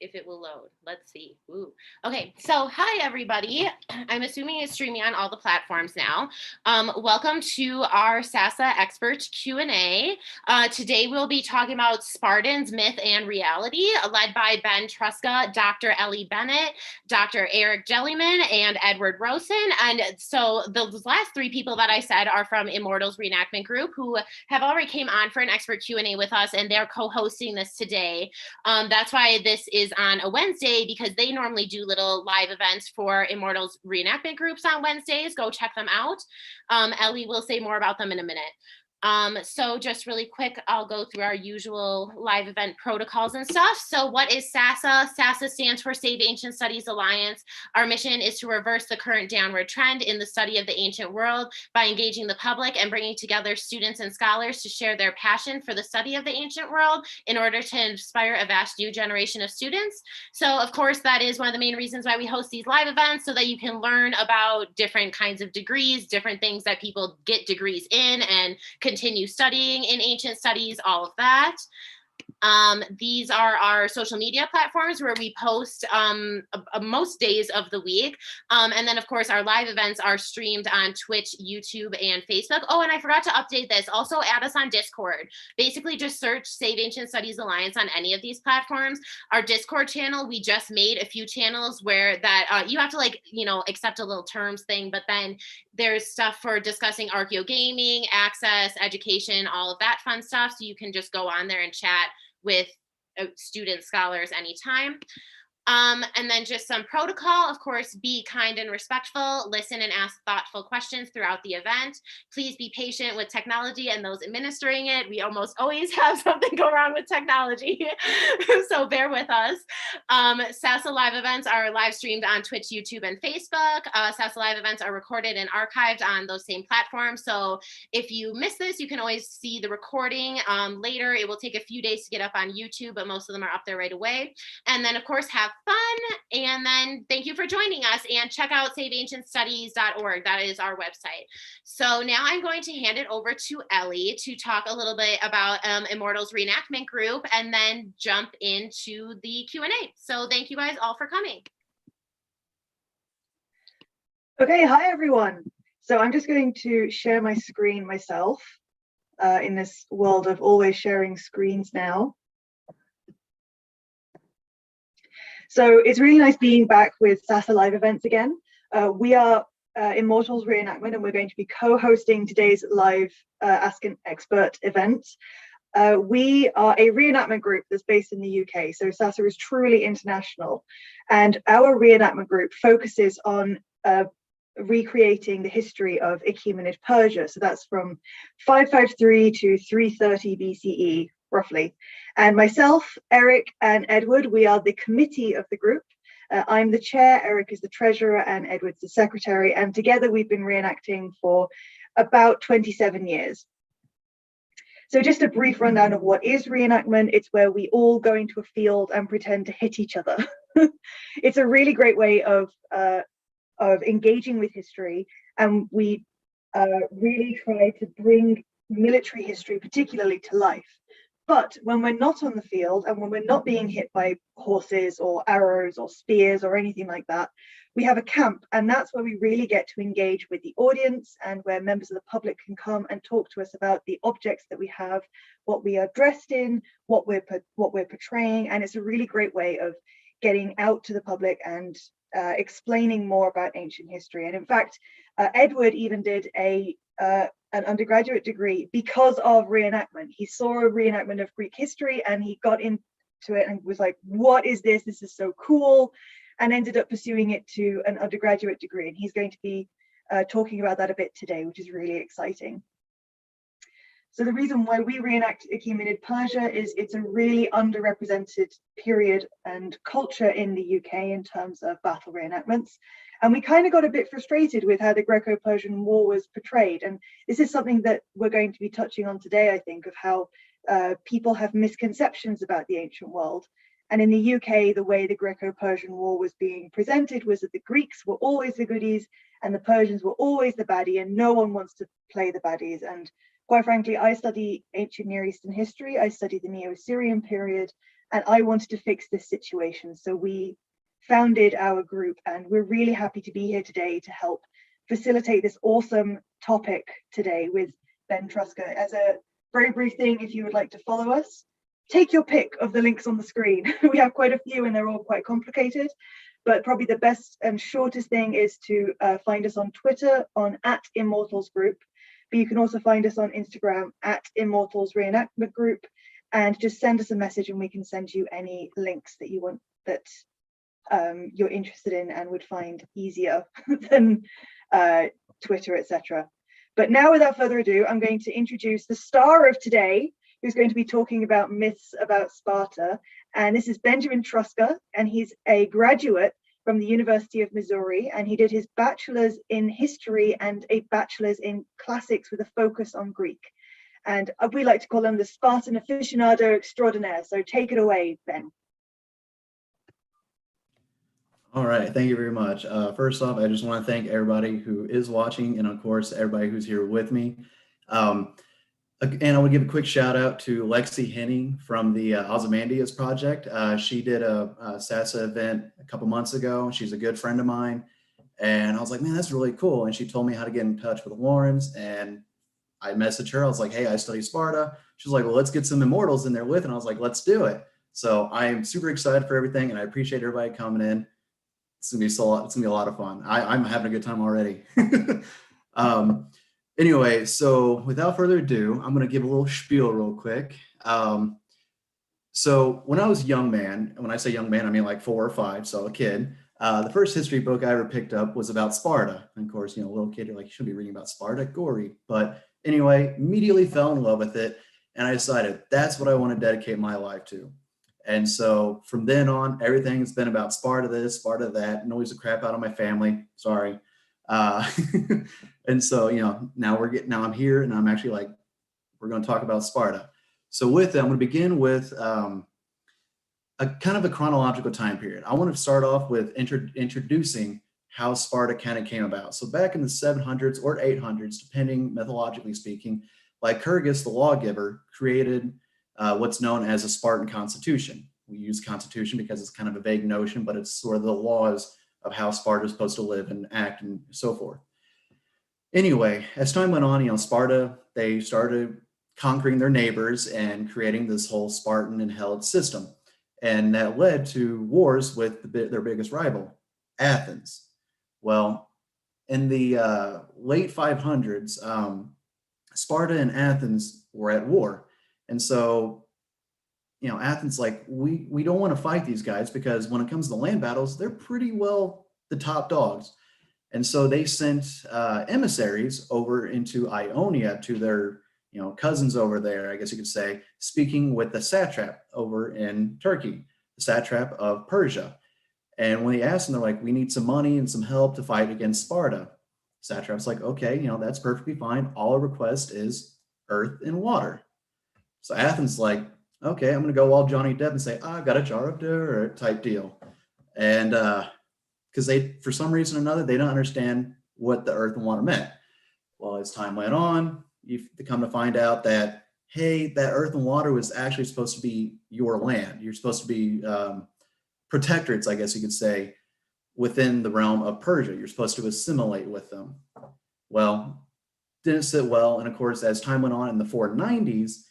if it will load. Let's see. Ooh. Okay, so hi everybody. I'm assuming it's streaming on all the platforms now. Welcome to our SASA Expert Q&A. Today we'll be talking about Spartans, myth and reality, led by Ben Truska, Dr. Ellie Bennett, Dr. Erik Jellyman, and Edward Rowson. And so the last three people that I said are from Immortals Reenactment Group, who have already came on for an expert Q&A with us, and they're co-hosting this today. That's why this is on a Wednesday, because they normally do little live events for Immortals Reenactment Groups on Wednesdays. Go check them out. Ellie will say more about them in a minute. So just really quick, I'll go through our usual live event protocols and stuff. So what is SASA? SASA stands for Save Ancient Studies Alliance. Our mission is to reverse the current downward trend in the study of the ancient world by engaging the public and bringing together students and scholars to share their passion for the study of the ancient world in order to inspire a vast new generation of students. So of course, that is one of the main reasons why we host these live events, so that you can learn about different kinds of degrees, different things that people get degrees in, and continue studying in ancient studies, all of that. These are our social media platforms where we post most days of the week. And then of course our live events are streamed on Twitch, YouTube, and Facebook. Oh, and I forgot to update this. Also add us on Discord. Basically just search Save Ancient Studies Alliance on any of these platforms. Our Discord channel, we just made a few channels where that you have to accept a little terms thing, but then there's stuff for discussing archeo gaming, access, education, all of that fun stuff. So you can just go on there and chat with student scholars anytime. And then just some protocol, of course, be kind and respectful, listen and ask thoughtful questions throughout the event. Please be patient with technology and those administering it. We almost always have something go wrong with technology, so bear with us. SASA live events are live streamed on Twitch, YouTube, and Facebook. SASA live events are recorded and archived on those same platforms. So if you miss this, you can always see the recording later. It will take a few days to get up on YouTube, but most of them are up there right away. And then of course, have fun, and then thank you for joining us, and check out saveancientstudies.org. That is our website. So now I'm going to hand it over to Ellie to talk a little bit about Immortals Reenactment Group, and then jump into the Q&A. So thank you guys all for coming. Okay, hi everyone. So I'm just going to share my screen myself in this world of always sharing screens now. So it's really nice being back with SASA live events again. We are Immortals Reenactment, and we're going to be co-hosting today's live Ask an Expert event. We are a reenactment group that's based in the UK, so SASA is truly international. And our reenactment group focuses on recreating the history of Achaemenid Persia. So that's from 553 to 330 BCE, roughly. And myself, Erik, and Edward, we are the committee of the group. I'm the chair, Erik is the treasurer, and Edward's the secretary. And together we've been reenacting for about 27 years. So just a brief rundown of what is reenactment. It's where we all go into a field and pretend to hit each other. It's a really great way of engaging with history. And we really try to bring military history particularly to life. But when we're not on the field, and when we're not being hit by horses or arrows or spears or anything like that, we have a camp, and that's where we really get to engage with the audience, and where members of the public can come and talk to us about the objects that we have, what we are dressed in, what we're portraying. And it's a really great way of getting out to the public and explaining more about ancient history. And in fact, Edward even did an undergraduate degree because of reenactment. He saw a reenactment of Greek history and he got into it and was like, what is this? This is so cool. And ended up pursuing it to an undergraduate degree. And he's going to be talking about that a bit today, which is really exciting. So the reason why we reenact Achaemenid Persia is it's a really underrepresented period and culture in the UK in terms of battle reenactments. And we kind of got a bit frustrated with how the Greco-Persian War was portrayed. And this is something that we're going to be touching on today, I think, of how people have misconceptions about the ancient world. And in the UK, the way the Greco-Persian War was being presented was that the Greeks were always the goodies and the Persians were always the baddie, and no one wants to play the baddies. And quite frankly, I study ancient Near Eastern history. I study the Neo-Assyrian period, and I wanted to fix this situation. So we founded our group, and we're really happy to be here today to help facilitate this awesome topic today with Ben Truska. As a very brief thing, if you would like to follow us, take your pick of the links on the screen. We have quite a few and they're all quite complicated, but probably the best and shortest thing is to find us on Twitter on @ImmortalsGroup, but you can also find us on Instagram @ImmortalsReenactmentGroup, and just send us a message and we can send you any links that you want, that you're interested in and would find easier than Twitter, etc. But now, without further ado, I'm going to introduce the star of today, who's going to be talking about myths about Sparta. And this is Benjamin Truska, and he's a graduate from the University of Missouri, and he did his bachelor's in history and a bachelor's in classics with a focus on Greek. And we like to call him the Spartan aficionado extraordinaire. So take it away, Ben. All right, thank you very much. First off, I just want to thank everybody who is watching, and of course, everybody who's here with me. And I would give a quick shout out to Lexi Henning from the Ozymandias project. She did a SASA event a couple months ago. She's a good friend of mine. And I was like, man, that's really cool. And she told me how to get in touch with Lawrence. And I messaged her. I was like, hey, I study Sparta. She's like, well, let's get some immortals in there with. And I was like, let's do it. So I am super excited for everything. And I appreciate everybody coming in. It's gonna be a lot of fun. I'm having a good time already. Anyway, so without further ado, I'm gonna give a little spiel real quick. So when I was a young man, and when I say young man, I mean like 4 or 5, so a kid, the first history book I ever picked up was about Sparta. And of course, you know, a little kid, you're like, you shouldn't be reading about Sparta, gory. But anyway, immediately fell in love with it. And I decided that's what I want to dedicate my life to. And so from then on, everything's been about Sparta this, Sparta that, annoys the crap out of my family. Sorry. And so, you know, now I'm here and I'm actually like, we're going to talk about Sparta. So with that, I'm going to begin with a kind of a chronological time period. I want to start off with introducing how Sparta kind of came about. So back in the 700s or 800s, depending methodologically speaking, Lycurgus, the lawgiver, created what's known as a Spartan constitution. We use constitution because it's kind of a vague notion, but it's sort of the laws of how Sparta is supposed to live and act and so forth. Anyway, as time went on, you know, Sparta, they started conquering their neighbors and creating this whole Spartan and Helot system. And that led to wars with their biggest rival, Athens. Well, in the late 500s, Sparta and Athens were at war. And so, you know, Athens, like, we don't want to fight these guys because when it comes to land battles, they're pretty well the top dogs. And so they sent emissaries over into Ionia to their, you know, cousins over there, I guess you could say, speaking with the satrap over in Turkey, the satrap of Persia. And when they asked them, they're like, we need some money and some help to fight against Sparta. Satrap's like, okay, you know, that's perfectly fine. All I request is earth and water. So Athens like, okay, I'm going to go all Johnny Depp and say, I've got a jar of dirt type deal. And because they, for some reason or another, they don't understand what the earth and water meant. Well, as time went on, you come to find out that, hey, that earth and water was actually supposed to be your land. You're supposed to be protectorates, I guess you could say, within the realm of Persia. You're supposed to assimilate with them. Well, didn't sit well. And of course, as time went on in the 490s,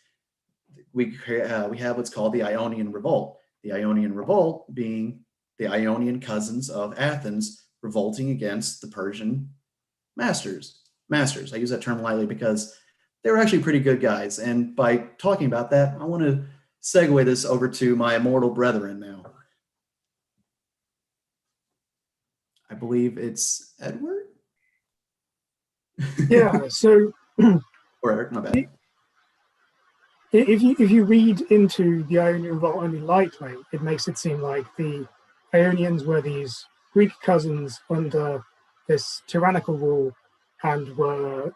we have what's called the Ionian Revolt. The Ionian Revolt being the Ionian cousins of Athens revolting against the Persian masters. I use that term lightly because they were actually pretty good guys. And by talking about that, I want to segue this over to my immortal brethren now. I believe it's Edward. Yeah, so or Erik, my bad. If you read into the Ionian Revolt only lightly, it makes it seem like the Ionians were these Greek cousins under this tyrannical rule and were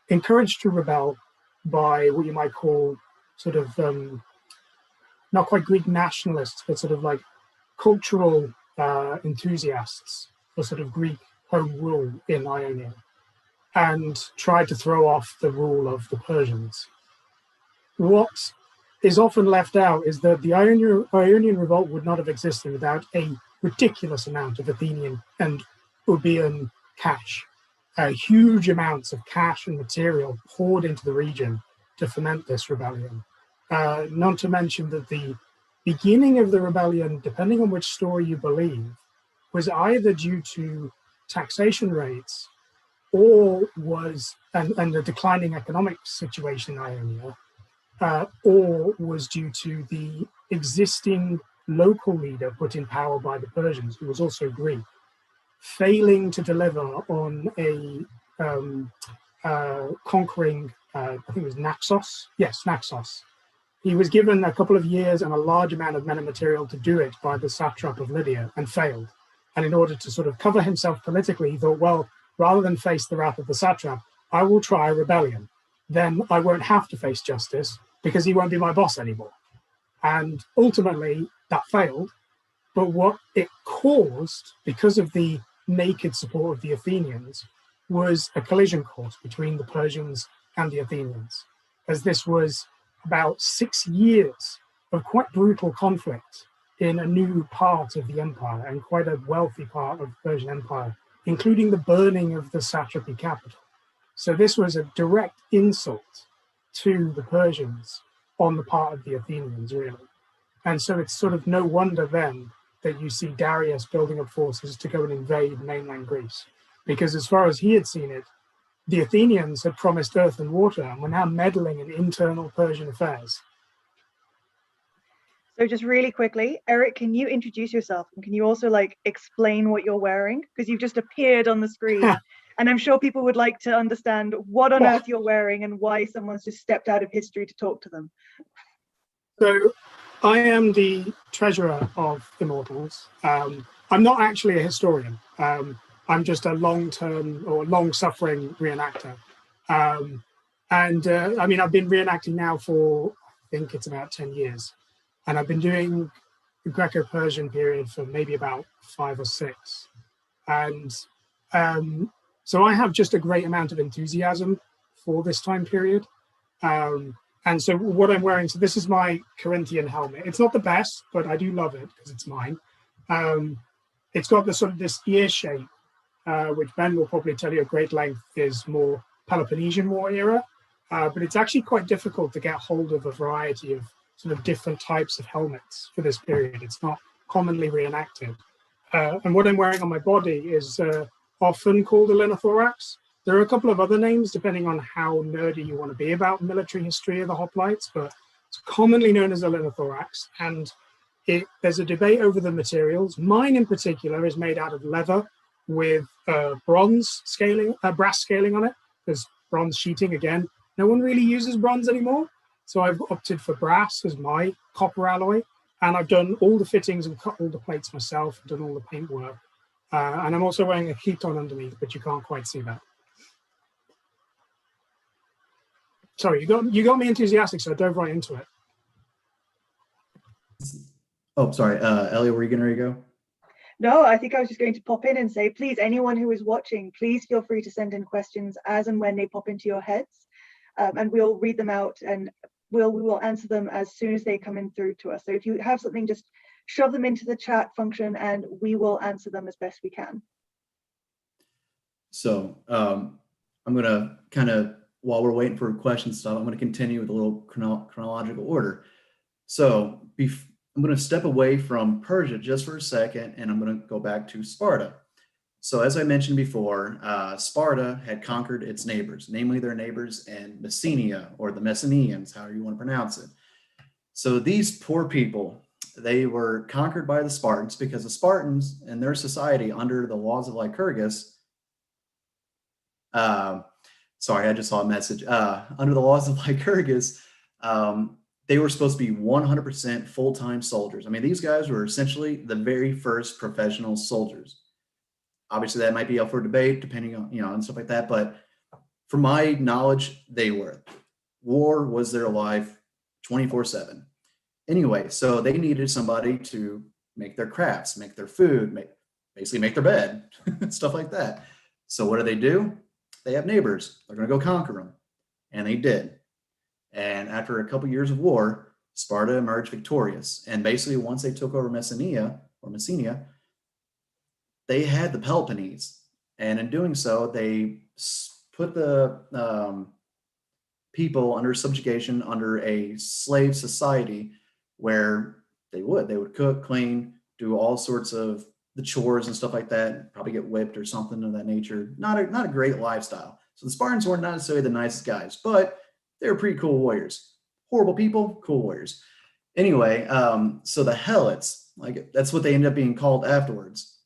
encouraged to rebel by what you might call sort of not quite Greek nationalists, but sort of like cultural enthusiasts for sort of Greek home rule in Ionia, and tried to throw off the rule of the Persians. What is often left out is that the Ionian revolt would not have existed without a ridiculous amount of Athenian and Euboean cash. Huge amounts of cash and material poured into the region to foment this rebellion. Not to mention that the beginning of the rebellion, depending on which story you believe, was either due to taxation rates or was and the declining economic situation in Ionia, or was due to the existing local leader put in power by the Persians, who was also Greek, failing to deliver on a conquering, I think it was Naxos. Yes, Naxos. He was given a couple of years and a large amount of men and material to do it by the satrap of Lydia and failed. And in order to sort of cover himself politically, he thought, well, rather than face the wrath of the satrap, I will try a rebellion. Then I won't have to face justice because he won't be my boss anymore. And ultimately, that failed. But what it caused, because of the naked support of the Athenians, was a collision course between the Persians and the Athenians, as this was about 6 years of quite brutal conflict in a new part of the empire and quite a wealthy part of the Persian Empire, including the burning of the satrapy capital. So this was a direct insult to the Persians on the part of the Athenians, really. And so it's sort of no wonder then that you see Darius building up forces to go and invade mainland Greece. Because as far as he had seen it, the Athenians had promised earth and water and were now meddling in internal Persian affairs. So just really quickly, Erik, can you introduce yourself? And can you also explain what you're wearing? Because you've just appeared on the screen. And I'm sure people would like to understand what on earth you're wearing and why someone's just stepped out of history to talk to them. So I am the treasurer of Immortals. I'm not actually a historian. I'm just a long-term or long-suffering reenactor. I mean, I've been reenacting now for, I think it's about 10 years. And I've been doing the Greco-Persian period for maybe about 5 or 6. And so I have just a great amount of enthusiasm for this time period. And so what I'm wearing, so this is my Corinthian helmet. It's not the best, but I do love it because it's mine. It's got this sort of this ear shape, which Ben will probably tell you at great length is more Peloponnesian War era. But it's actually quite difficult to get hold of a variety of sort of different types of helmets for this period. It's not commonly reenacted. And what I'm wearing on my body is often called a Linothorax. There are a couple of other names depending on how nerdy you want to be about military history of the hoplites, but it's commonly known as a Linothorax. And there's a debate over the materials. Mine in particular is made out of leather with brass scaling on it. There's bronze sheeting again. No one really uses bronze anymore. So I've opted for brass as my copper alloy. And I've done all the fittings and cut all the plates myself, done all the paint work. And I'm also wearing a chiton underneath, but you can't quite see that. Sorry, you got me enthusiastic, so I dove right into it. Oh, sorry. Ellie, were you going to go? No, I think I was just going to pop in and say, please, anyone who is watching, please feel free to send in questions as and when they pop into your heads. And we'll read them out and we will answer them as soon as they come in through to us. So if you have something, just shove them into the chat function and we will answer them as best we can. So I'm going to kind of, while we're waiting for questions stuff, I'm going to continue with a little chronological order. So I'm going to step away from Persia just for a second, and I'm going to go back to Sparta. So as I mentioned before, Sparta had conquered its neighbors, namely their neighbors in Messenia, or the Messenians, however you want to pronounce it. So these poor people, they were conquered by the Spartans because the Spartans and their society under the laws of Lycurgus, sorry, I just saw a message. Under the laws of Lycurgus, they were supposed to be 100% full-time soldiers. I mean, these guys were essentially the very first professional soldiers. Obviously, that might be up for debate, depending on, and stuff like that. But from my knowledge, they were. War was their life 24/7. Anyway, so they needed somebody to make their crafts, make their food, basically make their bed, stuff like that. So what do? They have neighbors. They're going to go conquer them. And they did. And after a couple years of war, Sparta emerged victorious. And basically, once they took over Messenia, they had the Peloponnese. And in doing so, they put the people under subjugation, under a slave society, where they would cook, clean, do all sorts of the chores and stuff like that, probably get whipped or something of that nature. Not a great lifestyle. So the Spartans weren't necessarily the nicest guys, but they were pretty cool warriors. Horrible people, cool warriors. Anyway, so the Helots, like that's what they ended up being called afterwards.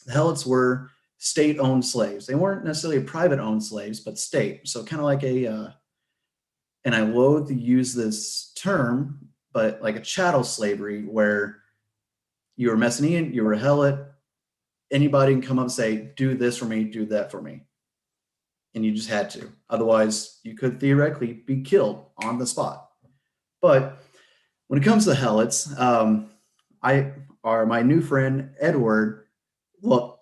The Helots were state-owned slaves. They weren't necessarily private-owned slaves, but state. So kind of like and I loathe to use this term, but like a chattel slavery, where you were Messenian, you were a Helot, anybody can come up and say, do this for me, do that for me. And you just had to. Otherwise, you could theoretically be killed on the spot. But when it comes to the Helots, my new friend, Edward, well,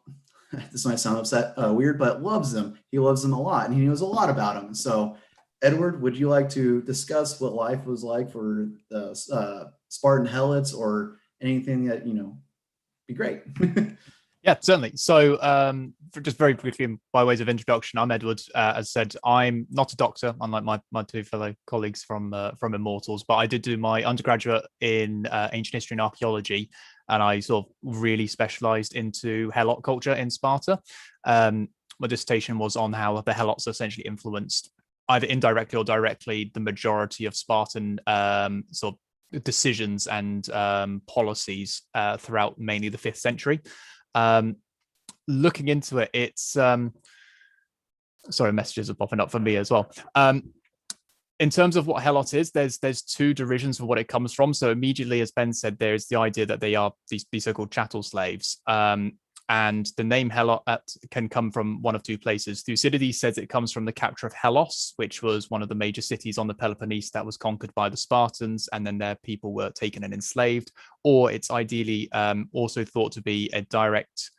this might sound weird, but loves them. He loves them a lot, and he knows a lot about them. So, Edward, would you like to discuss what life was like for the Spartan Helots, or anything that, be great? Yeah, certainly. So just very briefly, by ways of introduction, I'm Edward. As said, I'm not a doctor, unlike my two fellow colleagues from Immortals, but I did do my undergraduate in ancient history and archaeology, and I sort of really specialized into Helot culture in Sparta. My dissertation was on how the Helots essentially influenced, either indirectly or directly, the majority of Spartan sort of decisions and policies throughout mainly the 5th century. Looking into it, it's sorry, messages are popping up for me as well. In terms of what Helot is, there's two derisions for what it comes from. So immediately, as Ben said, there's the idea that they are these so-called chattel slaves. And the name Helot can come from one of two places. Thucydides says it comes from the capture of Helos, which was one of the major cities on the Peloponnese that was conquered by the Spartans, and then their people were taken and enslaved. Or it's ideally also thought to be a direct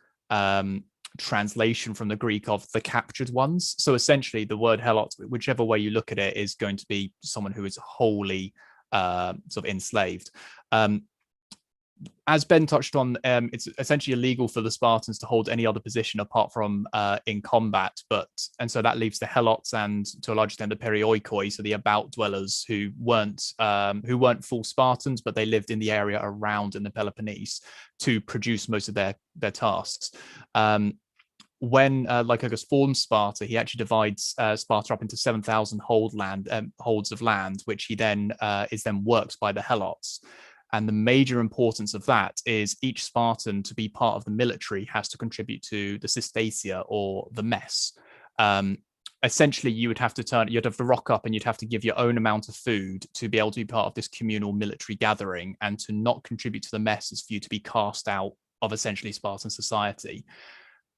translation from the Greek of the captured ones. So essentially, the word Helot, whichever way you look at it, is going to be someone who is wholly sort of enslaved. As Ben touched on, it's essentially illegal for the Spartans to hold any other position apart from in combat. And so that leaves the Helots and, to a large extent, the Perioikoi, so the about dwellers who weren't full Spartans, but they lived in the area around in the Peloponnese to produce most of their tasks. When Lycurgus forms Sparta, he actually divides Sparta up into 7,000 holds of land, which he then is worked by the Helots. And the major importance of that is each Spartan, to be part of the military, has to contribute to the Systacia, or the mess. Essentially, you'd have to rock up and you'd have to give your own amount of food to be able to be part of this communal military gathering, and to not contribute to the mess is for you to be cast out of essentially Spartan society.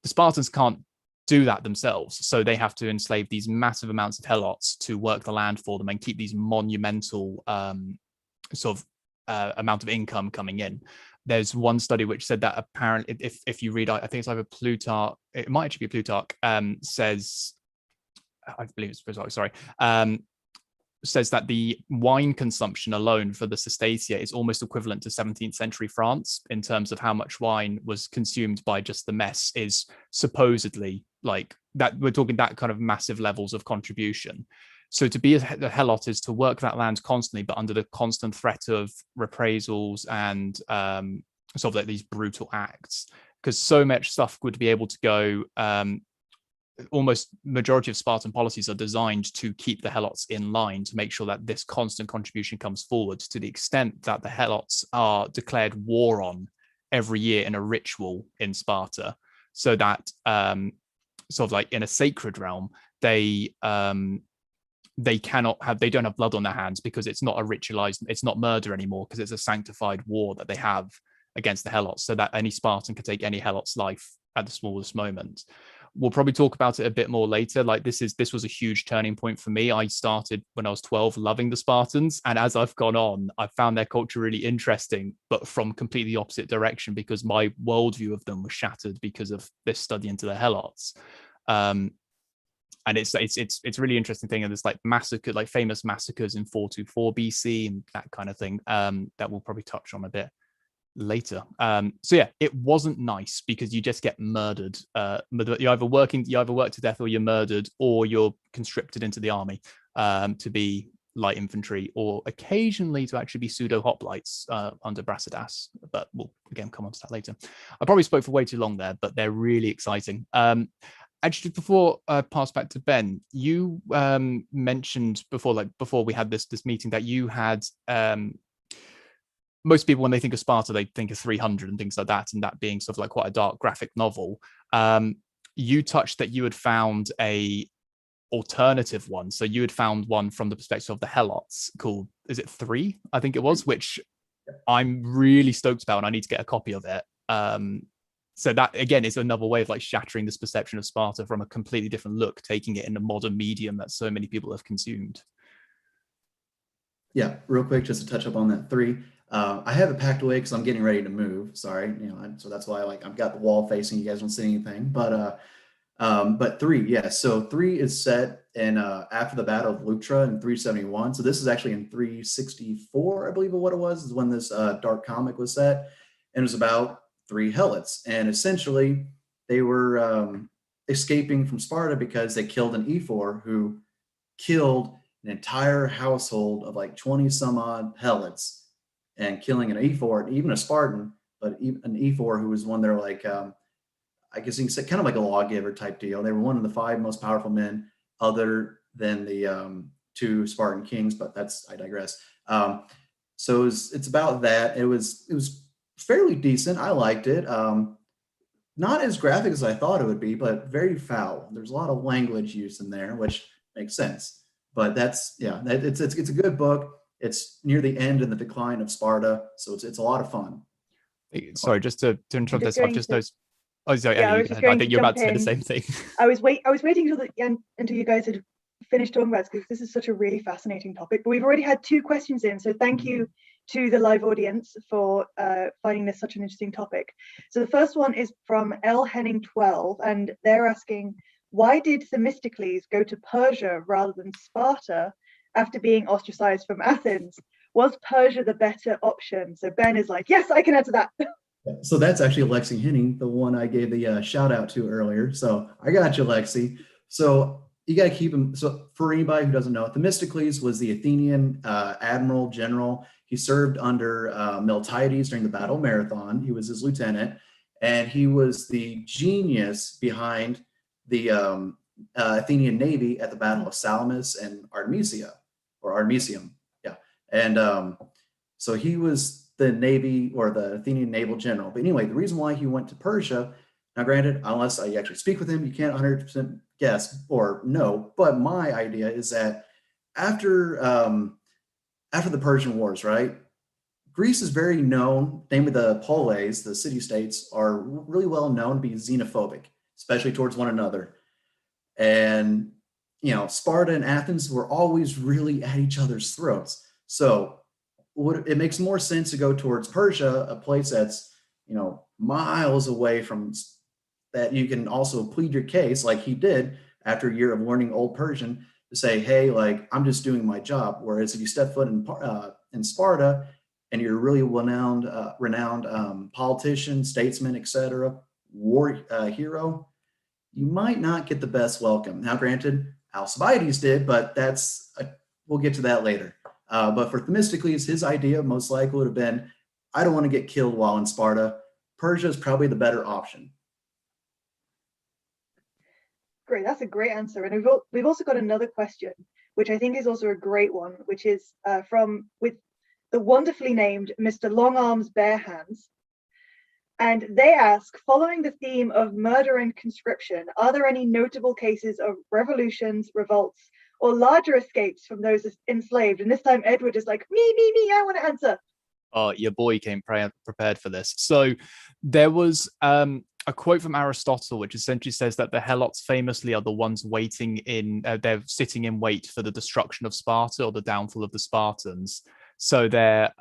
The Spartans can't do that themselves, so they have to enslave these massive amounts of Helots to work the land for them and keep these monumental amount of income coming in. There's one study which said that apparently, if you read, I think it's either Plutarch, it might actually be Plutarch, says, I believe it's Plutarch, sorry, says that the wine consumption alone for the Systacia is almost equivalent to 17th century France in terms of how much wine was consumed by just the mess, is supposedly like that. We're talking that kind of massive levels of contribution. So to be a Helot is to work that land constantly, but under the constant threat of reprisals and sort of like these brutal acts, because so much stuff would be able to go. Almost majority of Spartan policies are designed to keep the Helots in line, to make sure that this constant contribution comes forward, to the extent that the Helots are declared war on every year in a ritual in Sparta, so that sort of like in a sacred realm, they don't have blood on their hands, because it's not a ritualized, it's not murder anymore, because it's a sanctified war that they have against the Helots, so that any Spartan could take any Helot's life at the smallest moment. We'll probably talk about it a bit more later. Like this was a huge turning point for me. I started when I was 12 loving the Spartans, and as I've gone on, I found their culture really interesting, but from completely opposite direction, because my worldview of them was shattered because of this study into the Helots. And it's a really interesting thing. And there's like massacre, like famous massacres in 424 BC and that kind of thing that we'll probably touch on a bit later. So yeah, it wasn't nice because you just get murdered. You either work to death, or you're murdered, or you're conscripted into the army to be light infantry, or occasionally to actually be pseudo hoplites under Brasidas. But we'll again come on to that later. I probably spoke for way too long there, but they're really exciting. Actually, before I pass back to Ben, you mentioned before we had this meeting that you had most people, when they think of Sparta, they think of 300 and things like that, and that being sort of like quite a dark graphic novel. You touched that you had found a alternative one. So you had found one from the perspective of the Helots called, is it 3? I think it was, which I'm really stoked about, and I need to get a copy of it. So that, again, is another way of like shattering this perception of Sparta from a completely different look, taking it in a modern medium that so many people have consumed. Yeah, real quick, just to touch up on that 3. I have it packed away because I'm getting ready to move. Sorry, so that's why I've got the wall facing. You guys don't see anything, but 3, yeah. So 3 is set in after the Battle of Leuctra in 371. So this is actually in 364, I believe, of what it was, is when this dark comic was set, and it was about 3 Helets, and essentially they were escaping from Sparta because they killed an ephor who killed an entire household of like 20 some odd Helets. And killing an ephor, even a Spartan, but an ephor who was one they're like, I guess you can say kind of like a lawgiver type deal. They were one of the 5 most powerful men other than the 2 Spartan kings, but I digress. So it's about that. It was fairly decent. I liked it. Not as graphic as I thought it would be, but very foul. There's a lot of language used in there, which makes sense. But it's a good book. It's near the end in the decline of Sparta, so it's a lot of fun. Sorry, just to interrupt this. I've just noticed. Oh, sorry, Yeah, Ellie, I think you're about to say the same thing. I was waiting until you guys had finished talking about this, because this is such a really fascinating topic. But we've already had 2 questions in, so thank you to the live audience for finding this such an interesting topic. So the first one is from L Henning 12, and they're asking, why did Themistocles go to Persia rather than Sparta after being ostracized from Athens? Was Persia the better option? So Ben is like, yes, I can answer that. So that's actually Lexi Henning, the one I gave the shout out to earlier. So I got you, Lexi. So you got to keep him. So for anybody who doesn't know, Themistocles was the Athenian admiral general. He served under Miltiades during the Battle of Marathon. He was his lieutenant, and he was the genius behind the Athenian navy at the Battle of Salamis and Artemisium. Yeah. And so he was the navy or the Athenian naval general. But anyway, the reason why he went to Persia, now granted, unless I actually speak with him, you can't 100% guess or know, but my idea is that after the Persian Wars, right, Greece is very known, namely the polis, the city-states, are really well known to be xenophobic, especially towards one another. And, Sparta and Athens were always really at each other's throats. So it makes more sense to go towards Persia, a place that's, miles away from that. You can also plead your case like he did after a year of learning Old Persian to say, hey, like, I'm just doing my job. Whereas if you step foot in Sparta and you're a really renowned politician, statesman, etc., war hero, you might not get the best welcome. Now, granted, Alcibiades did, but we'll get to that later. But for Themistocles, his idea most likely would have been, I don't want to get killed while in Sparta. Persia is probably the better option. Great, that's a great answer. And we've also got another question, which I think is also a great one, which is with the wonderfully named Mr. Long Arms Bare Hands. And they ask, following the theme of murder and conscription, are there any notable cases of revolutions, revolts, or larger escapes from those enslaved? And this time Edward is like, me, I want to answer. Oh, your boy came prepared for this. So there was a quote from Aristotle, which essentially says that the Helots famously are the ones they're sitting in wait for the destruction of Sparta or the downfall of the Spartans. So they're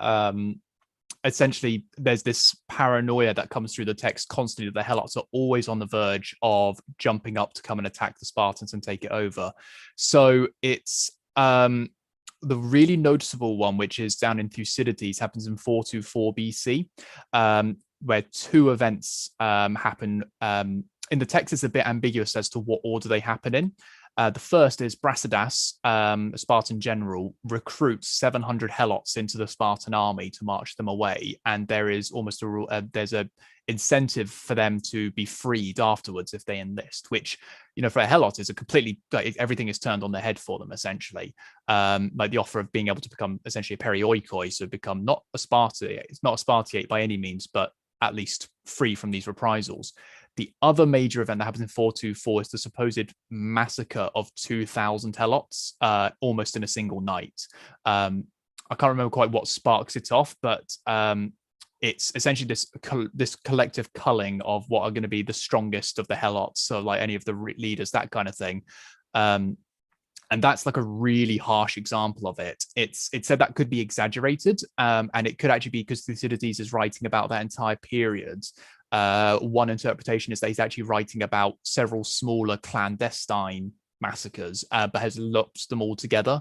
essentially there's this paranoia that comes through the text constantly that the Helots are always on the verge of jumping up to come and attack the Spartans and take it over. So it's the really noticeable one, which is down in Thucydides, happens in 424 BC, where two events happen. In the text, it's a bit ambiguous as to what order they happen in. The first is Brasidas, a Spartan general, recruits 700 Helots into the Spartan army to march them away, and there is almost a rule. There's a incentive for them to be freed afterwards if they enlist, which, you know, for a Helot is a completely, like, everything is turned on their head for them, essentially. Like the offer of being able to become essentially a perioikoi, so become not a Spartiate, it's not a Spartiate by any means, but at least free from these reprisals. The other major event that happens in 424 is the supposed massacre of 2,000 Helots, almost in a single night. I can't remember quite what sparks it off, but it's essentially this collective culling of what are going to be the strongest of the Helots, so like any of the leaders, that kind of thing. And that's like a really harsh example of it. It's said that could be exaggerated, and it could actually be because Thucydides is writing about that entire period. One interpretation is that he's actually writing about several smaller clandestine massacres, but has lumped them all together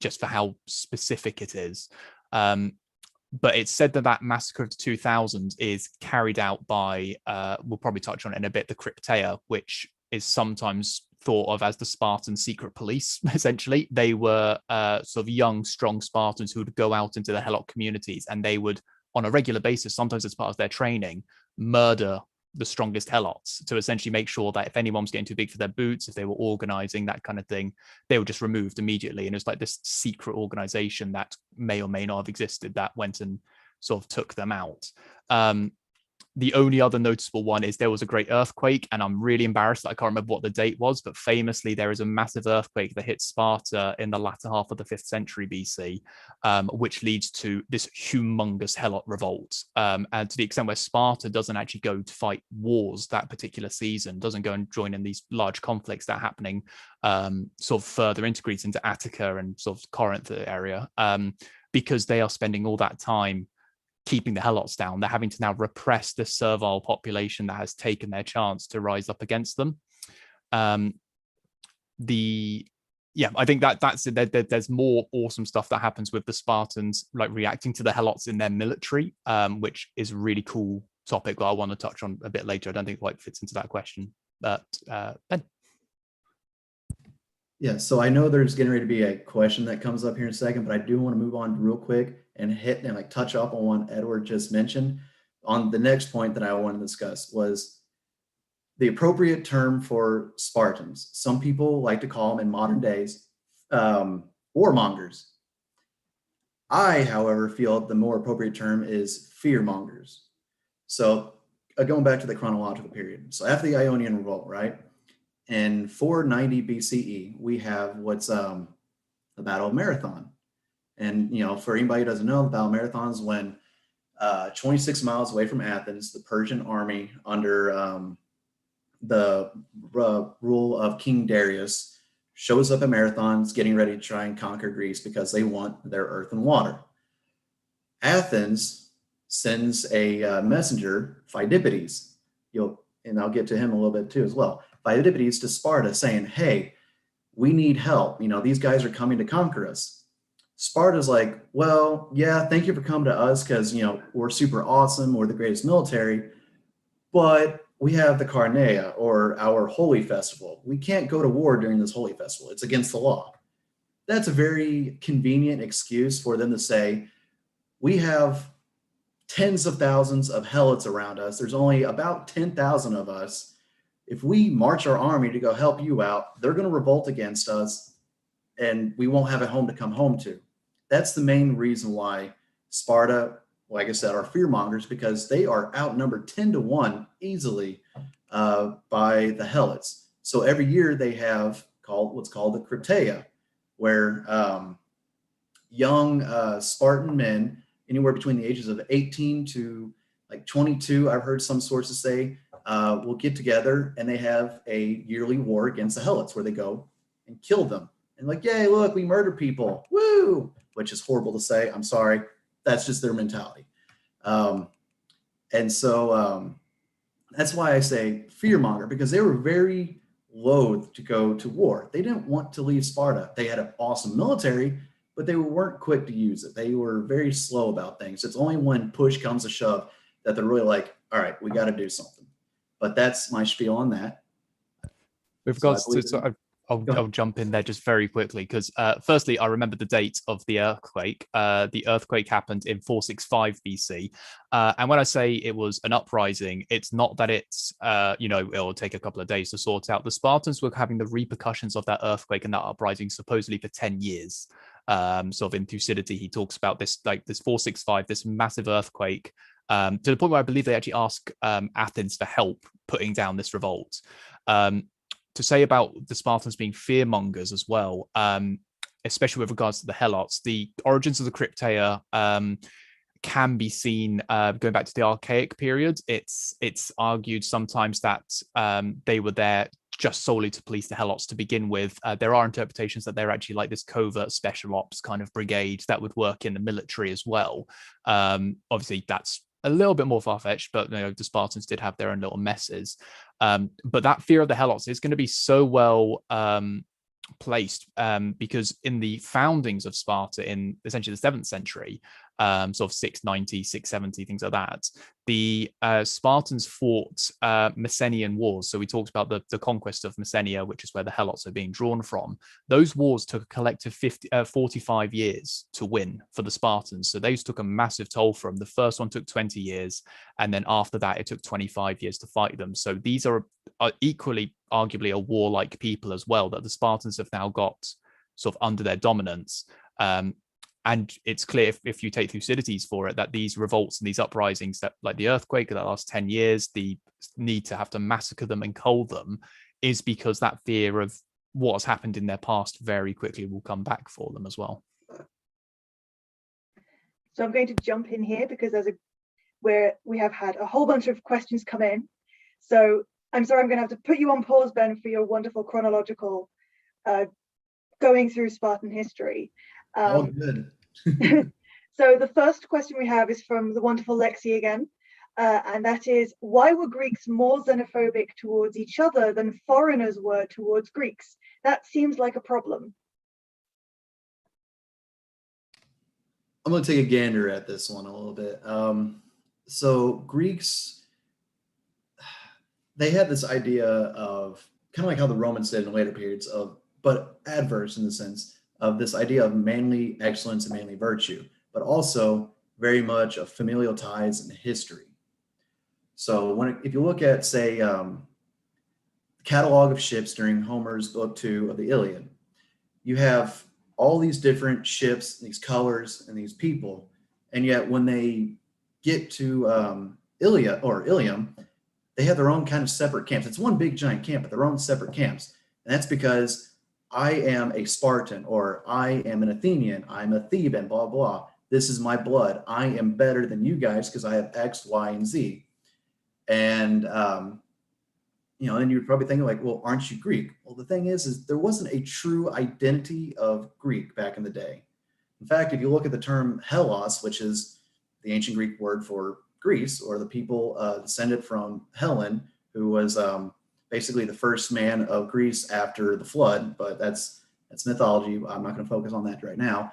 just for how specific it is. But it's said that that massacre of the 2000 is carried out by, we'll probably touch on it in a bit, the Crypteia, which is sometimes thought of as the Spartan secret police. Essentially, they were sort of young, strong Spartans who would go out into the Helot communities, and they would, on a regular basis, sometimes as part of their training, murder the strongest Helots to essentially make sure that if anyone was getting too big for their boots, if they were organizing, that kind of thing, they were just removed immediately. And it was like this secret organization that may or may not have existed that went and sort of took them out. The only other noticeable one is there was a great earthquake, and I'm really embarrassed that I can't remember what the date was, but famously there is a massive earthquake that hit Sparta in the latter half of the 5th century BC, which leads to this humongous Helot revolt. And to the extent where Sparta doesn't actually go to fight wars that particular season, doesn't go and join in these large conflicts that are happening sort of further integrates into Attica and sort of Corinth area, because they are spending all that time keeping the Helots down. They're having to now repress the servile population that has taken their chance to rise up against them. I think that's it. There's more awesome stuff that happens with the Spartans, like reacting to the Helots in their military, which is a really cool topic that I want to touch on a bit later. I don't think it quite fits into that question, but Ben. Yeah, so I know there's getting ready to be a question that comes up here in a second, but I do want to move on real quick and hit and like touch up on what Edward just mentioned. On the next point that I want to discuss was the appropriate term for Spartans. Some people like to call them in modern days warmongers. I, however, feel the more appropriate term is fearmongers. So going back to the chronological period. So after the Ionian Revolt, right? In 490 BCE, we have what's the Battle of Marathon. And, you know, for anybody who doesn't know, the Battle of Marathon is when 26 miles away from Athens, the Persian army under the rule of King Darius shows up at Marathons, getting ready to try and conquer Greece because they want their earth and water. Athens sends a messenger, Pheidippides, and I'll get to him a little bit too as well. Pheidippides to Sparta saying, hey, we need help. You know, these guys are coming to conquer us. Sparta's like, well, yeah, thank you for coming to us because, you know, we're super awesome. We're the greatest military, but we have the Carneia, or our holy festival. We can't go to war during this holy festival. It's against the law. That's a very convenient excuse for them to say, we have tens of thousands of Helots around us. There's only about 10,000 of us. If we march our army to go help you out, they're going to revolt against us and we won't have a home to come home to. That's the main reason why Sparta, like I said, are fearmongers, because they are outnumbered 10-1 easily by the Helots. So every year they have what's called the Crypteia, where young Spartan men, anywhere between the ages of 18 to like 22, I've heard some sources say, will get together and they have a yearly war against the Helots where they go and kill them. And like, yay, look, we murder people, woo, which is horrible to say. I'm sorry. That's just their mentality. And so that's why I say fearmonger, because they were very loath to go to war. They didn't want to leave Sparta. They had an awesome military, but they weren't quick to use it. They were very slow about things. It's only when push comes to shove that they're really like, all right, we got to do something. But that's my spiel on that. With regards I'll jump in there just very quickly because firstly, I remember the date of the earthquake. The earthquake happened in 465 BC. And when I say it was an uprising, it's not that it's, it'll take a couple of days to sort out. The Spartans were having the repercussions of that earthquake and that uprising supposedly for 10 years. Sort of in Thucydides, he talks about this 465, this massive earthquake, to the point where I believe they actually ask Athens for help putting down this revolt. To say about the Spartans being fearmongers as well, especially with regards to the Helots, the origins of the Crypteia can be seen going back to the Archaic period. It's argued sometimes that they were there just solely to police the Helots to begin with. There are interpretations that they're actually like this covert special ops kind of brigade that would work in the military as well. Obviously, that's a little bit more far-fetched, but the Spartans did have their own little messes. But that fear of the Helots is going to be so well placed because in the foundings of Sparta in essentially the 7th century, sort of 690, 670, things like that, the Spartans fought Messenian wars. So we talked about the conquest of Messenia, which is where the Helots are being drawn from. Those wars took a collective 45 years to win for the Spartans. So those took a massive toll from them. The first one took 20 years. And then after that, it took 25 years to fight them. So these are equally, arguably, a warlike people as well that the Spartans have now got sort of under their dominance. And it's clear if you take Thucydides for it, that these revolts and these uprisings that like the earthquake that lasts 10 years, the need to have to massacre them and cull them is because that fear of what has happened in their past very quickly will come back for them as well. So I'm going to jump in here because we have had a whole bunch of questions come in. So I'm sorry, I'm going to have to put you on pause, Ben, for your wonderful chronological going through Spartan history. Oh, good. So the first question we have is from the wonderful Lexi again, and that is, why were Greeks more xenophobic towards each other than foreigners were towards Greeks? That seems like a problem. I'm going to take a gander at this one a little bit. So Greeks, they had this idea of kind of like how the Romans did in later periods but adverse in the sense of this idea of manly excellence and manly virtue, but also very much of familial ties and history. So if you look at, say, the catalog of ships during Homer's book 2 of the Iliad, you have all these different ships, these colors, and these people, and yet when they get to Ilium, they have their own kind of separate camps. It's one big giant camp, but their own separate camps, and that's because I am a Spartan, or I am an Athenian, I'm a Theban, blah, blah. This is my blood. I am better than you guys because I have X, Y, and Z. And, and you're probably thinking like, well, aren't you Greek? Well, the thing is there wasn't a true identity of Greek back in the day. In fact, if you look at the term Helos, which is the ancient Greek word for Greece, or the people descended from Helen, who was basically the first man of Greece after the flood, but that's mythology. I'm not going to focus on that right now.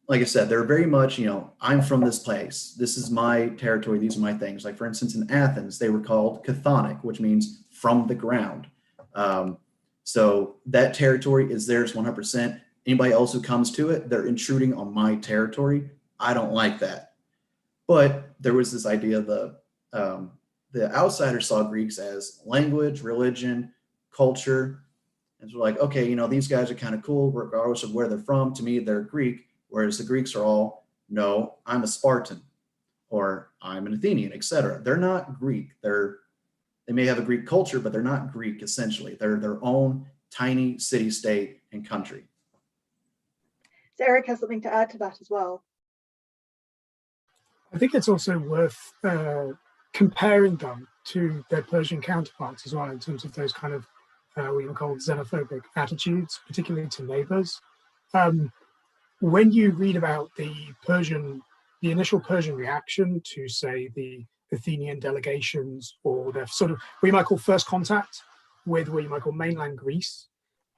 Like I said, they're very much, I'm from this place. This is my territory. These are my things. Like, for instance, in Athens, they were called chthonic, which means from the ground. So that territory is theirs 100%. Anybody else who comes to it, they're intruding on my territory. I don't like that. But there was this idea of the outsiders saw Greeks as language, religion, culture. And so like, okay, these guys are kind of cool, regardless of where they're from. To me, they're Greek, whereas the Greeks are all, no, I'm a Spartan, or I'm an Athenian, etc. They're not Greek. They may have a Greek culture, but they're not Greek, essentially. They're their own tiny city-state and country. So Erik has something to add to that as well. I think it's also worth comparing them to their Persian counterparts as well, in terms of those kind of what you call xenophobic attitudes, particularly to neighbors. When you read about the Persian the initial Persian reaction to, say, the Athenian delegations, or their sort of what you might call first contact with what you might call mainland Greece.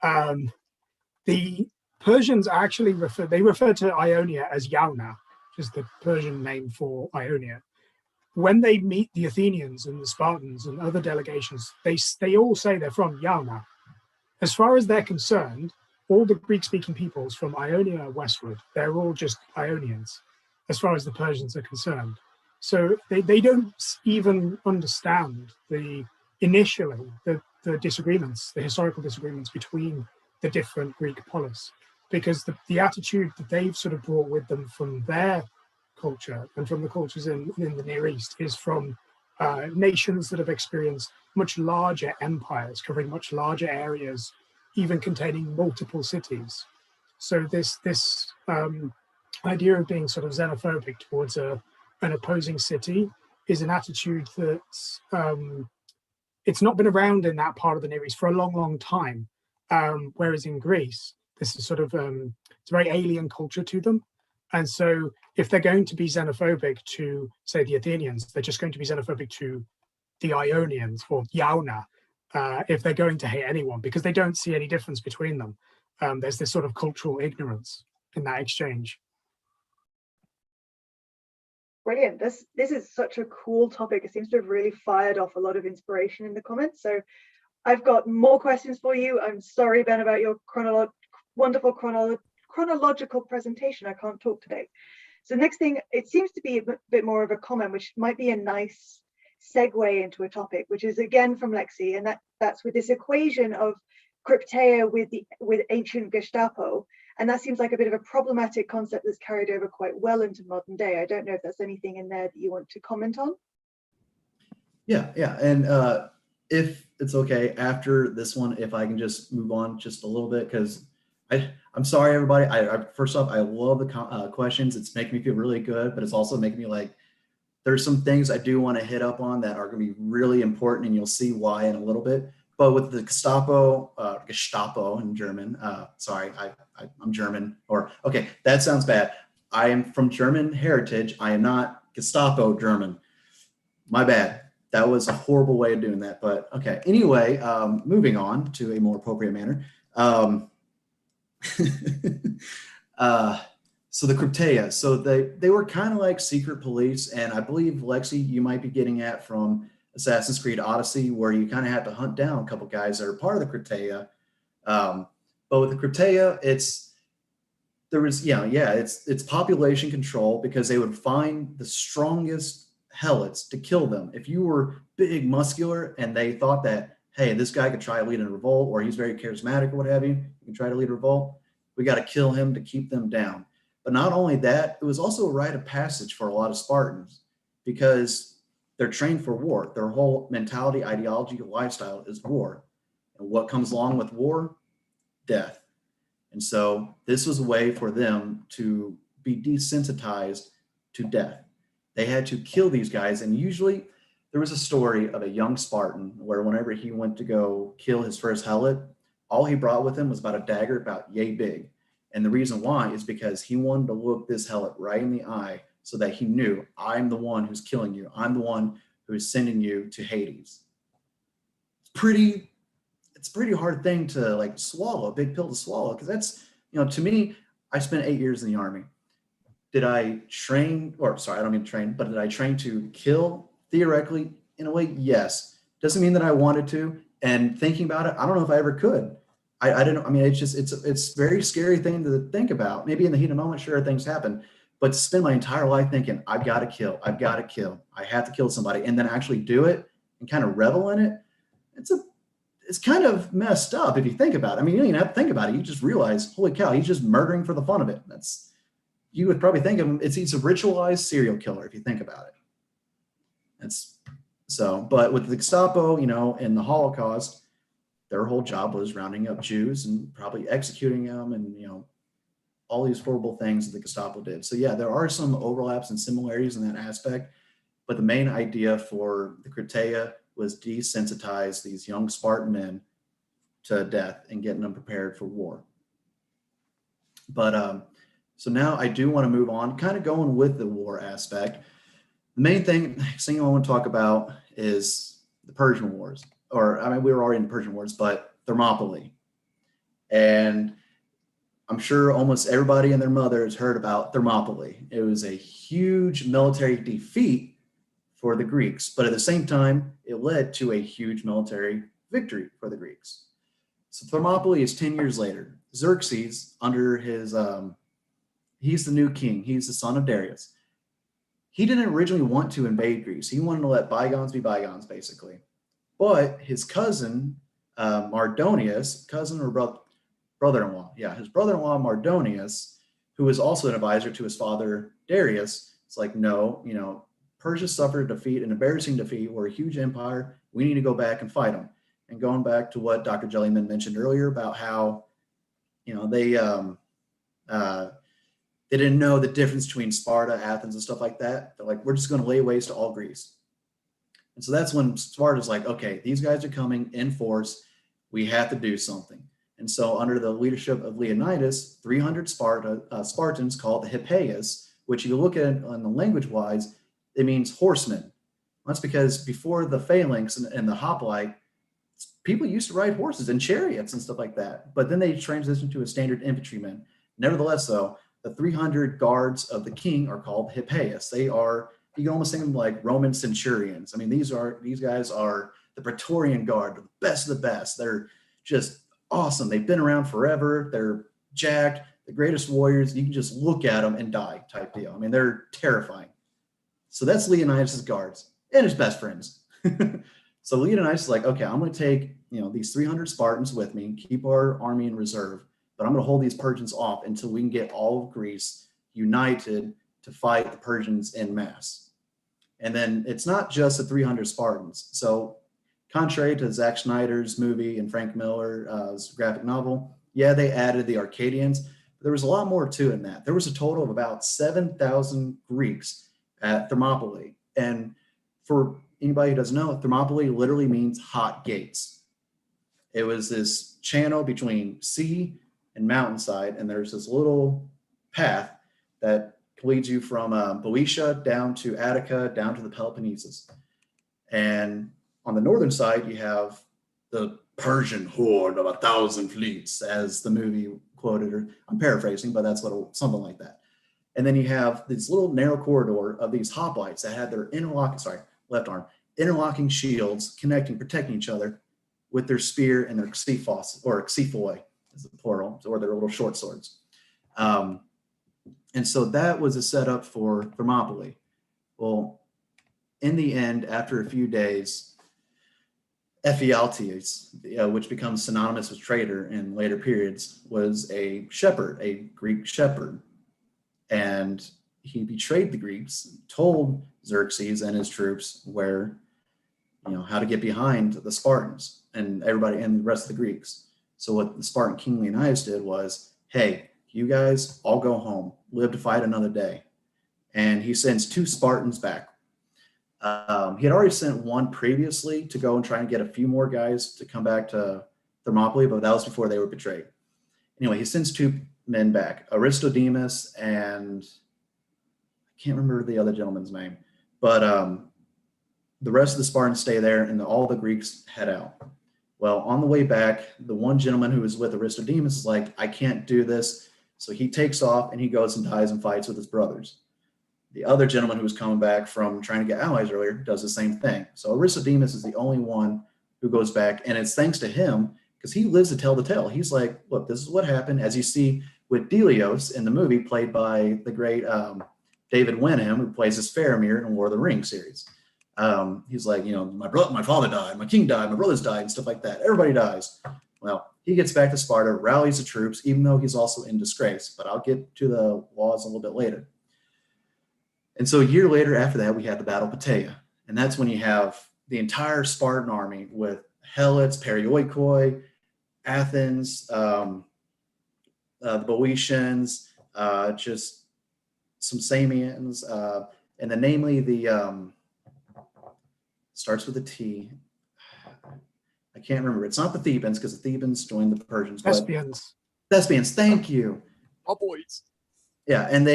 The Persians actually refer to Ionia as Yauna, which is the Persian name for Ionia. When they meet the Athenians and the Spartans and other delegations, they all say they're from Yauna. As far as they're concerned, all the Greek-speaking peoples from Ionia westward, they're all just Ionians, as far as the Persians are concerned. So they don't even understand the disagreements, the historical disagreements between the different Greek polis, because the attitude that they've sort of brought with them from their culture and from the cultures in the Near East is from nations that have experienced much larger empires covering much larger areas, even containing multiple cities. So this idea of being sort of xenophobic towards an opposing city is an attitude that's it's not been around in that part of the Near East for a long, long time. Whereas in Greece, this is sort of it's a very alien culture to them. And so if they're going to be xenophobic to, say, the Athenians, they're just going to be xenophobic to the Ionians or Yauna, if they're going to hate anyone, because they don't see any difference between them. There's this sort of cultural ignorance in that exchange. Brilliant. This is such a cool topic. It seems to have really fired off a lot of inspiration in the comments. So I've got more questions for you. I'm sorry, Ben, about your wonderful chronological presentation. I can't talk today. So next thing, it seems to be a bit more of a comment, which might be a nice segue into a topic, which is again from Lexi, and that's with this equation of crypteia with ancient Gestapo. And that seems like a bit of a problematic concept that's carried over quite well into modern day. I don't know if there's anything in there that you want to comment on. Yeah. And if it's okay, after this one, if I can just move on just a little bit, because I'm sorry, everybody. First off, I love the questions. It's making me feel really good, but it's also making me like, there's some things I do want to hit up on that are going to be really important, and you'll see why in a little bit. But with the Gestapo in German, sorry, I'm German, or okay, that sounds bad. I am from German heritage. I am not Gestapo German. My bad. That was a horrible way of doing that, but okay. Anyway, moving on to a more appropriate manner. So the crypteia, so they were kind of like secret police, and I believe, Lexi, you might be getting at from Assassin's Creed Odyssey, where you kind of have to hunt down a couple guys that are part of the crypteia. But with the crypteia, it's population control, because they would find the strongest helots to kill them. If you were big, muscular, and they thought that, hey, this guy could try to lead a revolt, or he's very charismatic or what have you can try to lead a revolt, we got to kill him to keep them down. But not only that, it was also a rite of passage for a lot of Spartans, because they're trained for war. Their whole mentality, ideology, lifestyle is war. And what comes along with war? Death. And so this was a way for them to be desensitized to death. They had to kill these guys. And usually there was a story of a young Spartan where whenever he went to go kill his first helot, all he brought with him was about a dagger about yay big. And the reason why is because he wanted to look this helot right in the eye, so that he knew, I'm the one who's killing you. I'm the one who is sending you to Hades. It's a pretty hard thing to like swallow, a big pill to swallow, because that's, to me, I spent 8 years in the Army. Did I train, or sorry, I don't mean to train, but did I train to kill? Theoretically, in a way, yes. Doesn't mean that I wanted to. And thinking about it, I don't know if I ever could. I don't know. I mean, it's a very scary thing to think about. Maybe in the heat of the moment, sure, things happen. But to spend my entire life thinking, I've got to kill, I have to kill somebody, and then actually do it and kind of revel in it, it's kind of messed up if you think about it. I mean, you don't even have to think about it. You just realize, holy cow, he's just murdering for the fun of it. You would probably think of him, he's a ritualized serial killer if you think about it. But with the Gestapo, and the Holocaust, their whole job was rounding up Jews and probably executing them, and all these horrible things that the Gestapo did. So yeah, there are some overlaps and similarities in that aspect, but the main idea for the crypteia was desensitize these young Spartan men to death and getting them prepared for war. But So now I do want to move on, kind of going with the war aspect. The main thing I want to talk about is the Persian Wars, or I mean, we were already in the Persian Wars, but Thermopylae. And I'm sure almost everybody and their mother has heard about Thermopylae. It was a huge military defeat for the Greeks, but at the same time, it led to a huge military victory for the Greeks. So Thermopylae is 10 years later. Xerxes, under his, he's the new king. He's the son of Darius. He didn't originally want to invade Greece. He wanted to let bygones be bygones, basically. But his cousin, Mardonius, cousin or brother-in-law, his brother-in-law Mardonius, who was also an advisor to his father Darius, it's like, no, Persia suffered a defeat, an embarrassing defeat. We're a huge empire. We need to go back and fight them. And going back to what Dr. Jellyman mentioned earlier about how, they didn't know the difference between Sparta, Athens, and stuff like that. They're like, we're just going to lay waste to all Greece. And so that's when Sparta's like, okay, these guys are coming in force. We have to do something. And so under the leadership of Leonidas, 300 Spartans called the Hippias, which if you look at it on the language-wise, it means horsemen. That's because before the Phalanx and the hoplite, people used to ride horses and chariots and stuff like that. But then they transitioned to a standard infantryman. Nevertheless, though, the 300 guards of the king are called Hippias. They are, you can almost think of them like Roman centurions. I mean, these guys are the Praetorian Guard, the best of the best. They're just awesome. They've been around forever. They're jacked, the greatest warriors. You can just look at them and die type deal. I mean, they're terrifying. So that's Leonidas' guards and his best friends. So Leonidas is like, okay, I'm going to take, these 300 Spartans with me, keep our army in reserve, but I'm going to hold these Persians off until we can get all of Greece united to fight the Persians en masse. And then it's not just the 300 Spartans. So contrary to Zack Snyder's movie and Frank Miller's graphic novel, they added the Arcadians. But there was a lot more to it than that. There was a total of about 7,000 Greeks at Thermopylae. And for anybody who doesn't know, Thermopylae literally means hot gates. It was this channel between sea and mountainside, and there's this little path that leads you from Boeotia down to Attica, down to the Peloponnesus. And on the northern side, you have the Persian horde of 1,000 fleets, as the movie quoted, or I'm paraphrasing, but that's something like that. And then you have this little narrow corridor of these hoplites that had their interlocking shields protecting each other with their spear and their xiphos, or xiphoi is the plural, or their little short swords. And so that was a setup for Thermopylae. Well, in the end, after a few days, Ephialtes, which becomes synonymous with traitor in later periods, was a shepherd, a Greek shepherd. And he betrayed the Greeks, told Xerxes and his troops how to get behind the Spartans and everybody and the rest of the Greeks. So what the Spartan king Leonidas did was, hey, you guys all go home, live to fight another day. And he sends 2 Spartans back. He had already sent one previously to go and try and get a few more guys to come back to Thermopylae, but that was before they were betrayed. Anyway, he sends 2 men back, Aristodemus and I can't remember the other gentleman's name, but the rest of the Spartans stay there and all the Greeks head out. Well, on the way back, the one gentleman who was with Aristodemus is like, I can't do this. So he takes off and he goes and dies and fights with his brothers. The other gentleman who was coming back from trying to get allies earlier does the same thing. So Aristodemus is the only one who goes back, and it's thanks to him because he lives to tell the tale. He's like, look, this is what happened, as you see with Delios in the movie, played by the great David Wenham, who plays as Faramir in War of the Rings series. He's like, my father died, my king died, my brothers died, and stuff like that. Everybody dies. Well, he gets back to Sparta, rallies the troops, even though he's also in disgrace. But I'll get to the laws a little bit later. And so a year later after that, we had the Battle of Plataea. And that's when you have the entire Spartan army with Helets, Perioikoi, Athens, the Boeotians, just some Samians, and then namely the, starts with a T. I can't remember. It's not the Thebans, because the Thebans joined the Persians. Thespians. Thespians, thank you. Oh, boys. Yeah, and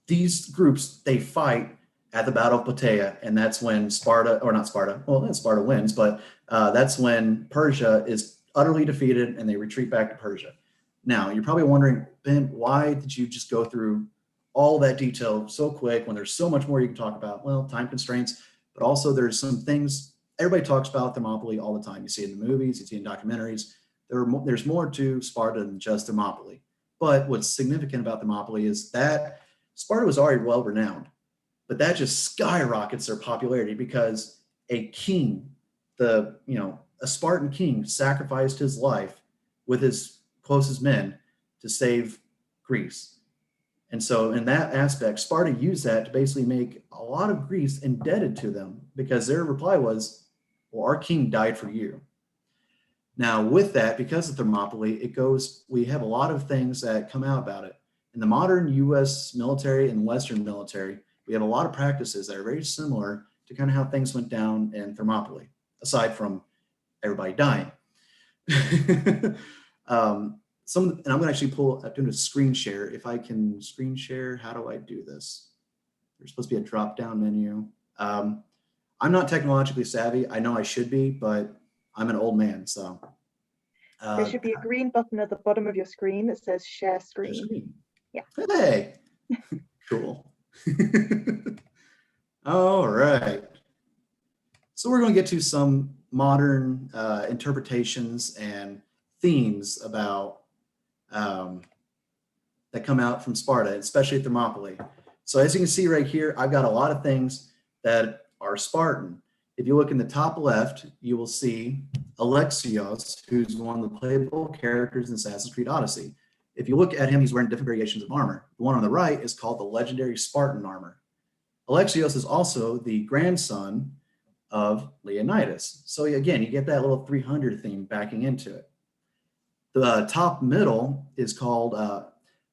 these groups, they fight at the Battle of Plataea, and that's when Sparta wins, but that's when Persia is utterly defeated and they retreat back to Persia. Now, you're probably wondering, Ben, why did you just go through all that detail so quick when there's so much more you can talk about? Well, time constraints, but also there's some things everybody talks about Thermopylae all the time. You see it in the movies, you see it in documentaries. There's more to Sparta than just Thermopylae. But what's significant about Thermopylae is that Sparta was already well renowned, but that just skyrockets their popularity because a king, a Spartan king, sacrificed his life with his closest men to save Greece. And so in that aspect, Sparta used that to basically make a lot of Greece indebted to them because their reply was, well, our king died for you. Now with that, because of Thermopylae, we have a lot of things that come out about it. In the modern US military and Western military, we have a lot of practices that are very similar to kind of how things went down in Thermopylae, aside from everybody dying. And I'm going to actually I'm doing a screen share. If I can screen share, how do I do this? There's supposed to be a drop-down menu. I'm not technologically savvy. I know I should be, but I'm an old man, so. There should be a green button at the bottom of your screen that says share screen. Yeah. Hey, cool. All right. So we're going to get to some modern interpretations and themes about that come out from Sparta, especially Thermopylae. So as you can see right here, I've got a lot of things that are Spartan. If you look in the top left, you will see Alexios, who's one of the playable characters in Assassin's Creed Odyssey. If you look at him, he's wearing different variations of armor. The one on the right is called the legendary Spartan armor. Alexios is also the grandson of Leonidas. So again, you get that little 300 theme backing into it. The top middle is called,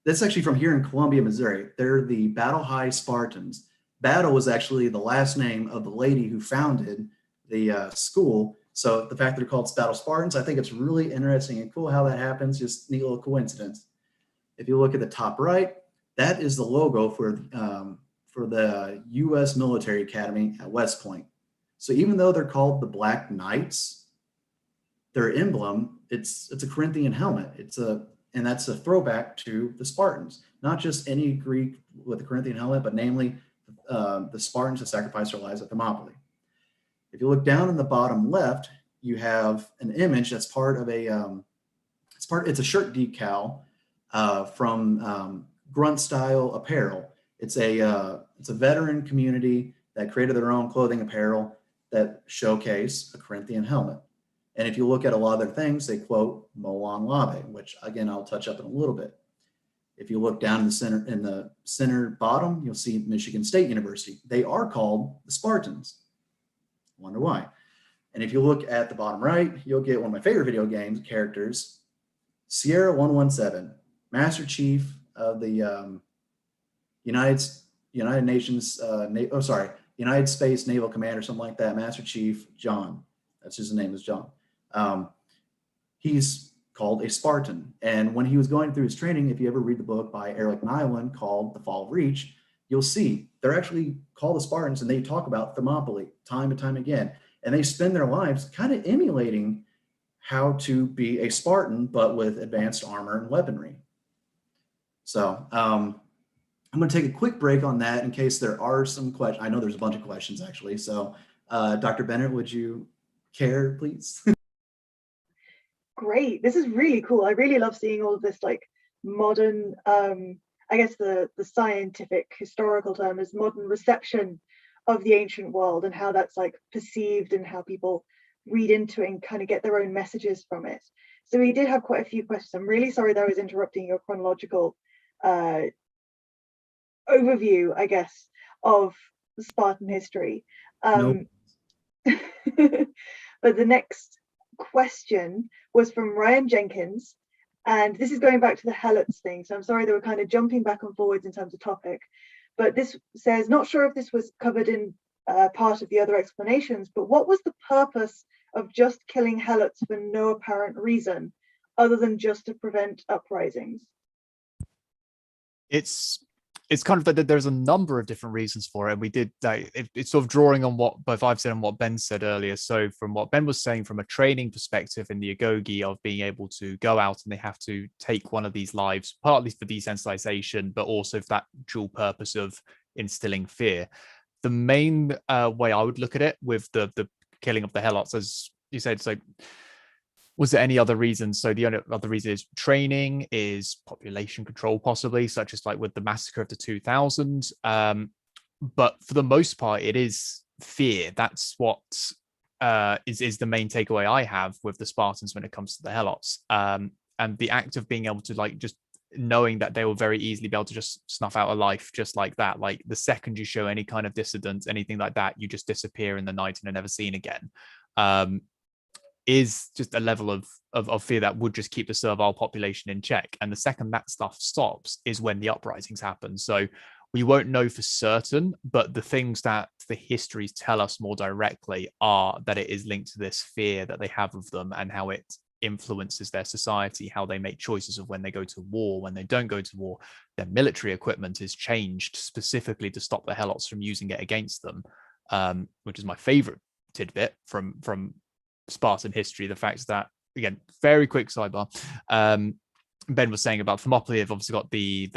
that's actually from here in Columbia, Missouri. They're the Battle High Spartans. Battle was actually the last name of the lady who founded the school. So the fact that they're called Battle Spartans, I think it's really interesting and cool how that happens, just neat little coincidence. If you look at the top right, that is the logo for the U.S. Military Academy at West Point. So even though they're called the Black Knights, their emblem, it's a Corinthian helmet. And that's a throwback to the Spartans, not just any Greek with a Corinthian helmet, but namely the Spartans that sacrificed their lives at Thermopylae. If you look down in the bottom left, you have an image that's part of it's a shirt decal from Grunt Style Apparel. It's a veteran community that created their own clothing apparel that showcase a Corinthian helmet. And if you look at a lot of their things, they quote Molon Labe, which again, I'll touch up in a little bit. If you look down in the center bottom, you'll see Michigan State University. They are called the Spartans. Wonder why. And if you look at the bottom right, you'll get one of my favorite video games characters, Sierra 117, Master Chief of the United Space Naval Command or something like that. Master Chief John. That's his name is John. He's called a Spartan. And when he was going through his training, if you ever read the book by Erik Nyland called The Fall of Reach, you'll see they're actually called the Spartans, and they talk about Thermopylae time and time again. And they spend their lives kind of emulating how to be a Spartan, but with advanced armor and weaponry. So I'm going to take a quick break on that in case there are some questions. I know there's a bunch of questions actually. So Dr. Bennett, would you care, please? Great. This is really cool. I really love seeing all of this like modern, I guess the scientific historical term is modern reception of the ancient world and how that's like perceived and how people read into it and kind of get their own messages from it. So we did have quite a few questions. I'm really sorry that I was interrupting your chronological overview, I guess, of Spartan history. Nope. But the next question was from Ryan Jenkins, and this is going back to the Helots thing. So I'm sorry that we're kind of jumping back and forwards in terms of topic, but this says, not sure if this was covered in part of the other explanations, but what was the purpose of just killing Helots for no apparent reason other than just to prevent uprisings? It's it's kind of that there's a number of different reasons for it. And we did it's sort of drawing on what both I've said and what Ben said earlier. So from what Ben was saying, from a training perspective in the Agoge of being able to go out and they have to take one of these lives, partly for desensitization, but also for that dual purpose of instilling fear. The main way I would look at it with the killing of the Helots, as you said, so was there any other reasons? So the only other reason is training, is population control, possibly, such as like with the Massacre of the 2000. But for the most part, it is fear. That's what is the main takeaway I have with the Spartans when it comes to the Helots. And the act of being able to like just knowing that they will very easily be able to just snuff out a life just like that. Like the second you show any kind of dissidence, anything like that, you just disappear in the night and are never seen again. Is just a level of fear that would just keep the servile population in check. And the second that stuff stops is when the uprisings happen. So we won't know for certain, but the things that the histories tell us more directly are that it is linked to this fear that they have of them and how it influences their society, how they make choices of when they go to war, when they don't go to war. Their military equipment is changed specifically to stop the Helots from using it against them, which is my favorite tidbit from Spartan history. The fact that, again, very quick sidebar, Ben was saying about Thermopylae have obviously got the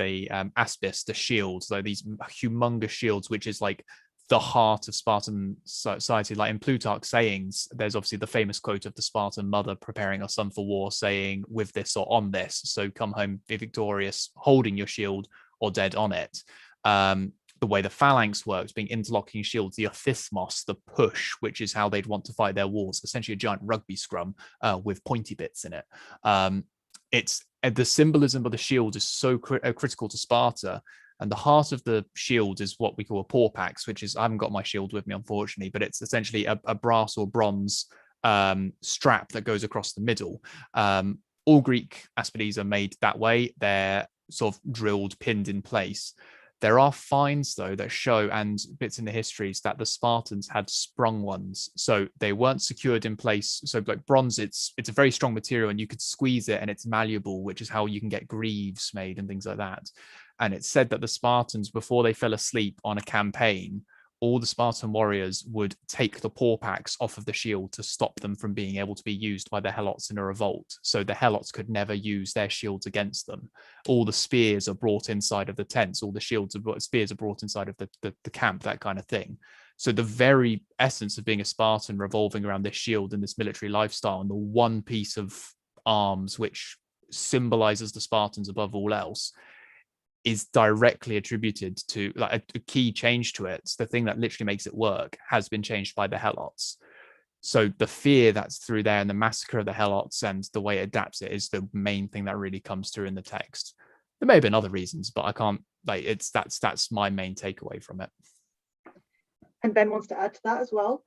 aspis, the shields, so these humongous shields, which is like the heart of Spartan society. Like in Plutarch's sayings, there's obviously the famous quote of the Spartan mother preparing her son for war, saying, "With this or on this, so come home, be victorious, holding your shield or dead on it." The way the phalanx works, being interlocking shields, the ophismos, the push, which is how they'd want to fight their wars, essentially a giant rugby scrum with pointy bits in it. It's the symbolism of the shield is so critical to Sparta. And the heart of the shield is what we call a porpax, which is, I haven't got my shield with me, unfortunately, but it's essentially a brass or bronze strap that goes across the middle. All Greek aspides are made that way. They're sort of drilled, pinned in place. There are finds, though, that show, and bits in the histories, that the Spartans had sprung ones. So they weren't secured in place. So like bronze, it's a very strong material and you could squeeze it and it's malleable, which is how you can get greaves made and things like that. And it's said that the Spartans, before they fell asleep on a campaign, all the Spartan warriors would take the porpax off of the shield to stop them from being able to be used by the Helots in a revolt. So the Helots could never use their shields against them. All the spears are brought inside of the tents. All the spears are brought inside of the camp, that kind of thing. So the very essence of being a Spartan revolving around this shield and this military lifestyle, and the one piece of arms which symbolizes the Spartans above all else, is directly attributed to, like, a key change to it. The thing that literally makes it work has been changed by the Helots. So the fear that's through there and the massacre of the Helots and the way it adapts it is the main thing that really comes through in the text. There may have been other reasons, but I can't, like, that's my main takeaway from it. And Ben wants to add to that as well.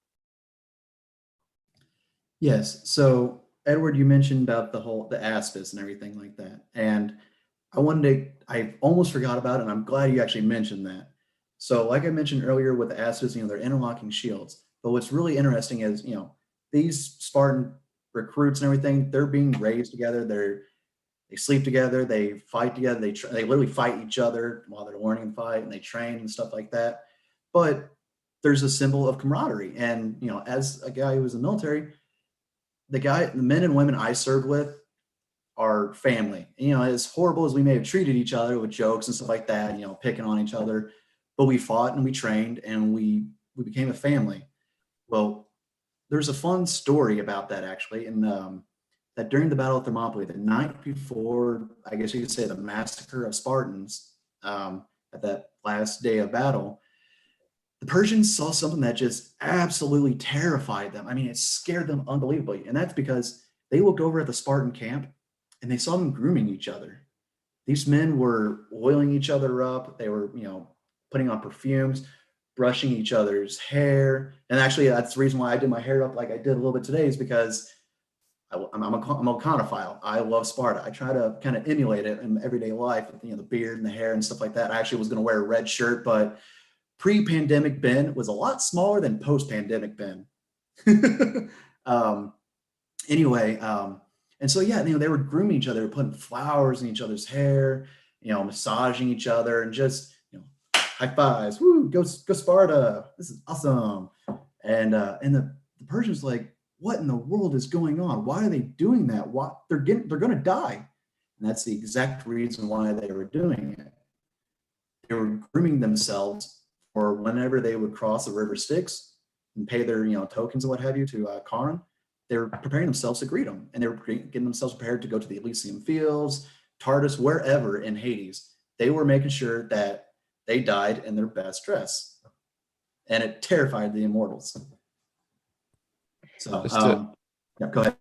Yes. So Edward, you mentioned about the aspis and everything like that. And I almost forgot about it, and I'm glad you actually mentioned that. So like I mentioned earlier with the aspis, they're interlocking shields. But what's really interesting is, these Spartan recruits and everything, they're being raised together. They sleep together, they fight together, they literally fight each other while they're learning to fight, and they train and stuff like that. But there's a symbol of camaraderie. And, as a guy who was in the military, the men and women I served with are family. As horrible as we may have treated each other with jokes and stuff like that, picking on each other, but we fought and we trained and we became a family. Well, there's a fun story about that, actually, and that during the Battle of Thermopylae, the night before, I guess you could say, the massacre of Spartans, at that last day of battle, the Persians saw something that just absolutely terrified them. I mean, it scared them unbelievably, and that's because they looked over at the Spartan camp and they saw them grooming each other. These men were oiling each other up. They were, putting on perfumes, brushing each other's hair. And actually, that's the reason why I did my hair up like I did a little bit today, is because I'm a conophile. I love Sparta. I try to kind of emulate it in everyday life with, the beard and the hair and stuff like that. I actually was going to wear a red shirt, but pre-pandemic Ben was a lot smaller than post-pandemic Ben. And so, they were grooming each other, putting flowers in each other's hair, massaging each other, and just, high fives, woo, go Sparta, this is awesome. And the Persians like, what in the world is going on? Why are they doing that? Why they're going to die? And that's the exact reason why they were doing it. They were grooming themselves for whenever they would cross the river Styx and pay their tokens and what have you to Charon. They were preparing themselves to greet them, and they were getting themselves prepared to go to the Elysium Fields, Tartarus, wherever in Hades. They were making sure that they died in their best dress, and it terrified the immortals. So, yeah, go ahead.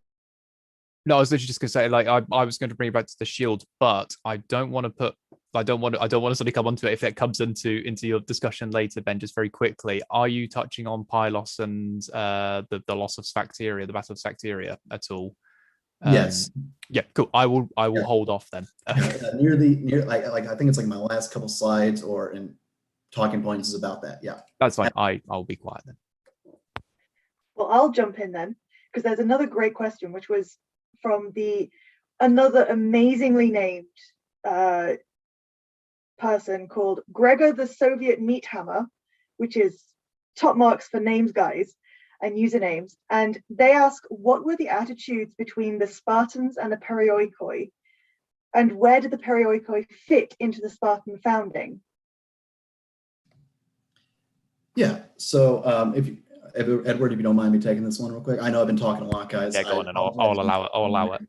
No, I was literally just going to say, like, I was going to bring it back to the shield, but I don't want to suddenly come onto it if it comes into your discussion later, Ben. Just very quickly, are you touching on Pylos and the loss of Sphacteria, the Battle of Sphacteria at all? Yes. Yeah, cool. I will hold off then. near like I think it's like my last couple slides or in talking points is about that. Yeah. That's fine. I'll be quiet then. Well, I'll jump in then, because there's another great question, which was from another amazingly named person called Gregor the Soviet Meat Hammer, which is top marks for names, guys, and usernames. And they ask, what were the attitudes between the Spartans and the Perioikoi? And where did the Perioikoi fit into the Spartan founding? Yeah, so Edward, if you don't mind me taking this one real quick. I know I've been talking a lot, guys. Yeah, go on, and I'll allow it.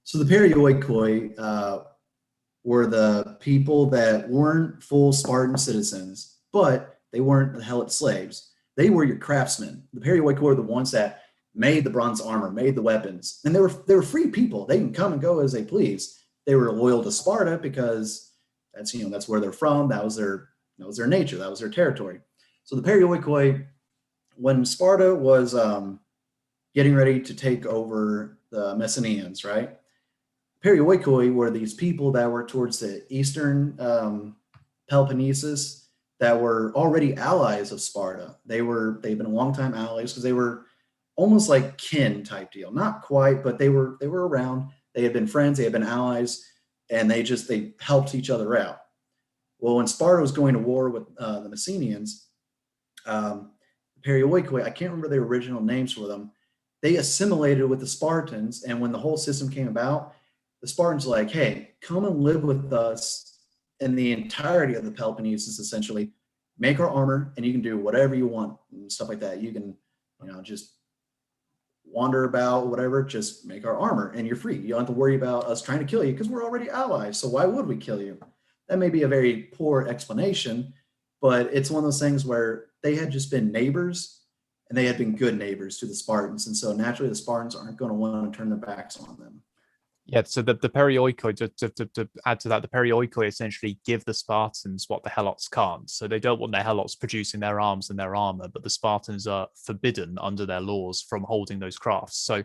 So the Perioikoi were the people that weren't full Spartan citizens, but they weren't the Helot slaves. They were your craftsmen. The Perioikoi were the ones that made the bronze armor, made the weapons, and they were free people. They can come and go as they please. They were loyal to Sparta because that's where they're from. That was their nature. That was their territory. So the Perioikoi, when Sparta was getting ready to take over the Messenians, right? Perioikoi were these people that were towards the eastern Peloponnesus that were already allies of Sparta. They've been a long time allies because they were almost like kin type deal. Not quite, but they were around. They had been friends, they had been allies, and they helped each other out. Well, when Sparta was going to war with the Messenians, Perioikoi, I can't remember the original names for them, they assimilated with the Spartans, and when the whole system came about, the Spartans were like, hey, come and live with us in the entirety of the Peloponnesus, essentially. Make our armor, and you can do whatever you want and stuff like that. You can, just wander about, whatever, just make our armor, and you're free. You don't have to worry about us trying to kill you because we're already allies, so why would we kill you? That may be a very poor explanation, but it's one of those things where they had just been neighbors, and they had been good neighbors to the Spartans, and so naturally the Spartans aren't going to want to turn their backs on them. Yeah, so the Perioikoi, to add to that, the Perioikoi essentially give the Spartans what the Helots can't. So they don't want their Helots producing their arms and their armor, but the Spartans are forbidden under their laws from holding those crafts. So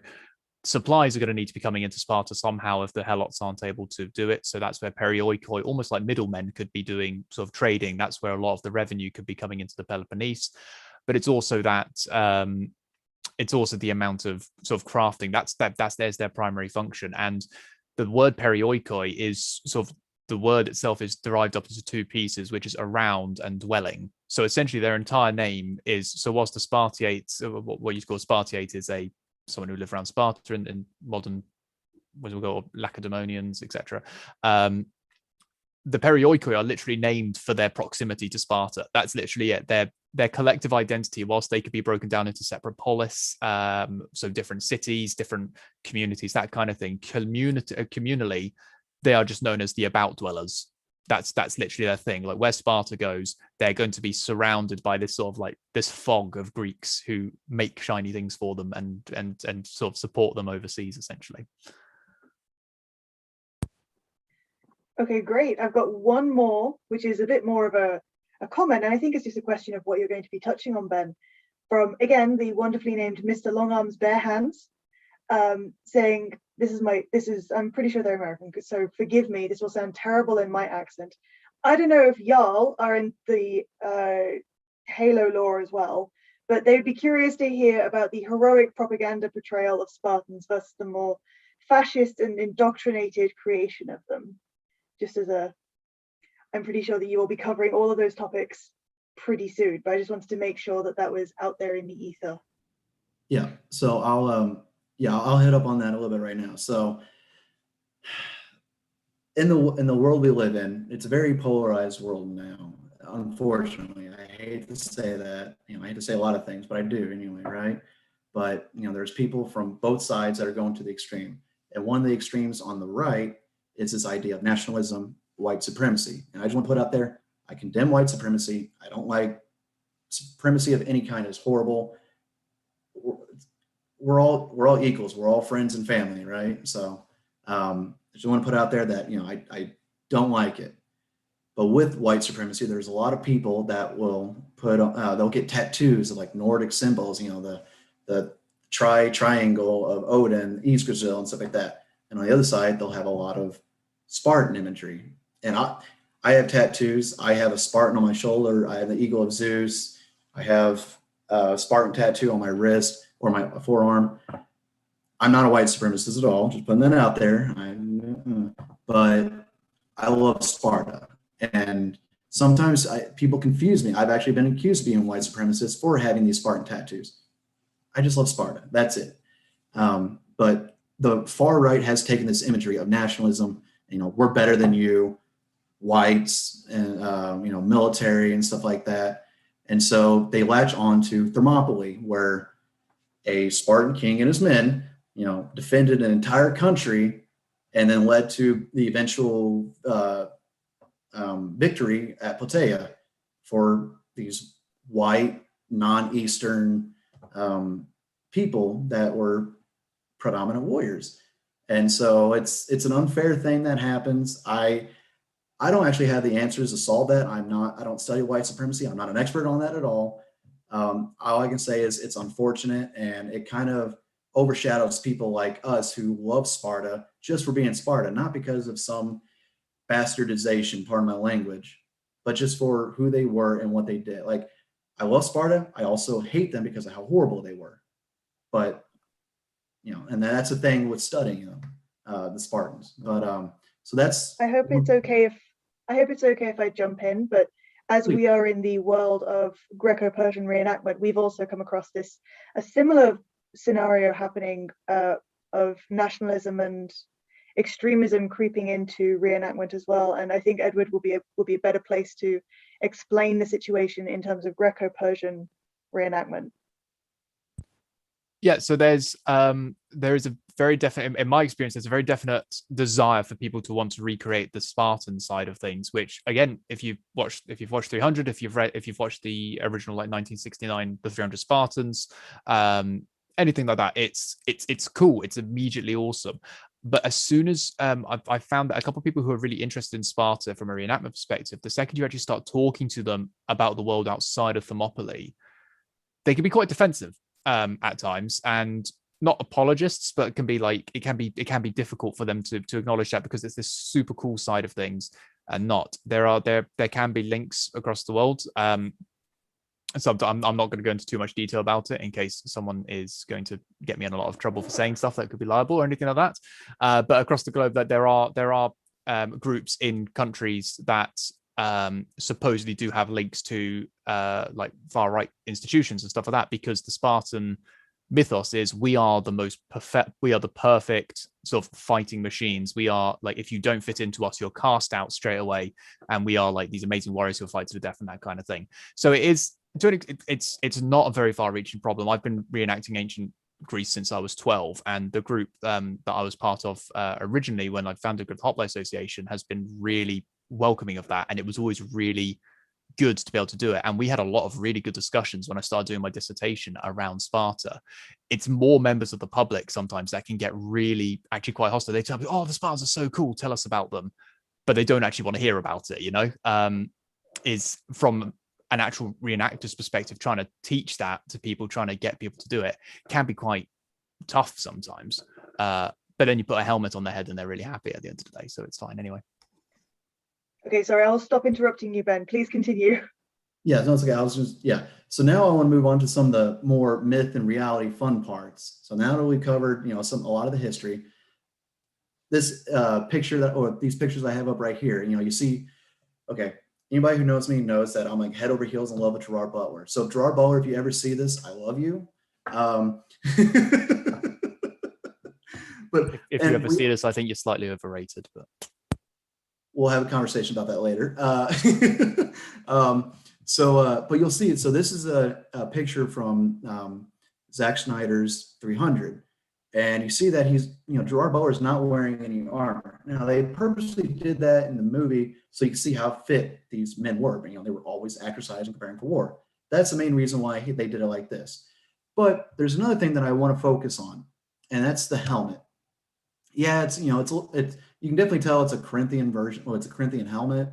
supplies are going to need to be coming into Sparta somehow if the Helots aren't able to do it. So that's where Perioikoi, almost like middlemen, could be doing sort of trading. That's where a lot of the revenue could be coming into the Peloponnese. But it's also that it's also the amount of sort of crafting. There's their primary function. And the word Perioikoi is sort of, the word itself is derived up into two pieces, which is around and dwelling. So essentially their entire name is, so whilst the Spartiates, what you call Spartiate is someone who lived around Sparta in modern, what do we call, Lacedaemonians, etc. The Perioikoi are literally named for their proximity to Sparta. That's literally it. Their collective identity, whilst they could be broken down into separate polis, so different cities, different communities, that kind of thing. Communally, they are just known as the about dwellers. That's literally their thing. Like where Sparta goes, they're going to be surrounded by this sort of like this fog of Greeks who make shiny things for them and sort of support them overseas, essentially. Okay, great. I've got one more, which is a bit more of a comment, and I think it's just a question of what you're going to be touching on, Ben, from, again, the wonderfully named Mr. Longarms Bare Hands, saying, I'm pretty sure they're American, so forgive me, this will sound terrible in my accent. I don't know if y'all are in the Halo lore as well, but they would be curious to hear about the heroic propaganda portrayal of Spartans versus the more fascist and indoctrinated creation of them. Just as a I'm pretty sure that you will be covering all of those topics pretty soon, but I just wanted to make sure that that was out there in the ether. Yeah, so I'll hit up on that a little bit right now. So in the world we live in, it's a very polarized world now. Unfortunately, I hate to say that. I hate to say a lot of things, but I do anyway, right? But there's people from both sides that are going to the extreme, and one of the extremes on the right is this idea of nationalism, white supremacy. And I just want to put out there, I condemn white supremacy. I don't like supremacy of any kind. Is horrible. We're all equals. We're all friends and family, right? So I just want to put out there that I don't like it. But with white supremacy, there's a lot of people that will they'll get tattoos of like Nordic symbols, the triangle of Odin, Yggdrasil, and stuff like that. And on the other side, they'll have a lot of Spartan imagery. And I have tattoos. I have a Spartan on my shoulder. I have the eagle of Zeus. I have a Spartan tattoo on my wrist or my forearm. I'm not a white supremacist at all, just putting that out there. But I love Sparta. And sometimes people confuse me. I've actually been accused of being a white supremacist for having these Spartan tattoos. I just love Sparta. That's it. But the far right has taken this imagery of nationalism. We're better than you, whites, and military and stuff like that. And so they latch on to Thermopylae, where a Spartan king and his men, defended an entire country, and then led to the eventual victory at Plataea for these white, non-Eastern people that were predominant warriors. And so it's an unfair thing that happens. I don't actually have the answers to solve that. I don't study white supremacy. I'm not an expert on that at all. All I can say is it's unfortunate, and it kind of overshadows people like us who love Sparta just for being Sparta, not because of some bastardization, pardon my language, but just for who they were and what they did. Like, I love Sparta. I also hate them because of how horrible they were. But, and that's the thing with studying them, the Spartans. But so that's. I hope it's okay if I jump in, but as Please. We are in the world of Greco-Persian reenactment, we've also come across a similar scenario happening of nationalism and extremism creeping into reenactment as well. And I think Edward will be a better place to explain the situation in terms of Greco-Persian reenactment. Yeah, so there is a very definite, in my experience, there's a very definite desire for people to want to recreate the Spartan side of things. Which, again, if you've watched 300, if you've watched the original 1969, the 300 Spartans, anything like that, it's cool. It's immediately awesome. But as soon as I found that a couple of people who are really interested in Sparta from a reenactment perspective, the second you actually start talking to them about the world outside of Thermopylae, they can be quite defensive at times, and not apologists, but it can be difficult for them to acknowledge that, because it's this super cool side of things and not. There can be links across the world. So I'm not going to go into too much detail about it in case someone is going to get me in a lot of trouble for saying stuff that could be liable or anything like that. But across the globe, that there are groups in countries that supposedly do have links to like far right institutions and stuff like that, because the Spartan mythos is we are the perfect sort of fighting machines. We are like, if you don't fit into us, you're cast out straight away, and we are like these amazing warriors who fight to the death and that kind of thing. So it's not a very far-reaching problem. I've been reenacting ancient Greece since I was 12, and the group that I was part of originally when I founded the Helots Association has been really welcoming of that, and it was always really good to be able to do it. And we had a lot of really good discussions when I started doing my dissertation around Sparta. It's more members of the public sometimes that can get really actually quite hostile. They tell me, oh, the Spartans are so cool, tell us about them, but they don't actually want to hear about it, is from an actual reenactor's perspective, trying to teach that to people, trying to get people to do it can be quite tough sometimes. But then you put a helmet on their head and they're really happy at the end of the day, so it's fine anyway. Okay, sorry, I'll stop interrupting you, Ben. Please continue. Yeah, no, it's okay. So now I want to move on to some of the more myth and reality fun parts. So now that we've covered, a lot of the history, this picture these pictures I have up right here, you see Okay. Anybody who knows me knows that I'm like head over heels in love with Gerard Butler. So Gerard Butler, if you ever see this, I love you. But If you ever see this, I think you're slightly overrated, but we'll have a conversation about that later. But you'll see it. So this is a picture from Zack Snyder's 300. And you see that Gerard Butler is not wearing any armor. Now, they purposely did that in the movie so you can see how fit these men were. They were always exercising and preparing for war. That's the main reason why they did it like this. But there's another thing that I want to focus on, and that's the helmet. Yeah, it's you can definitely tell it's a Corinthian version. Well, it's a Corinthian helmet,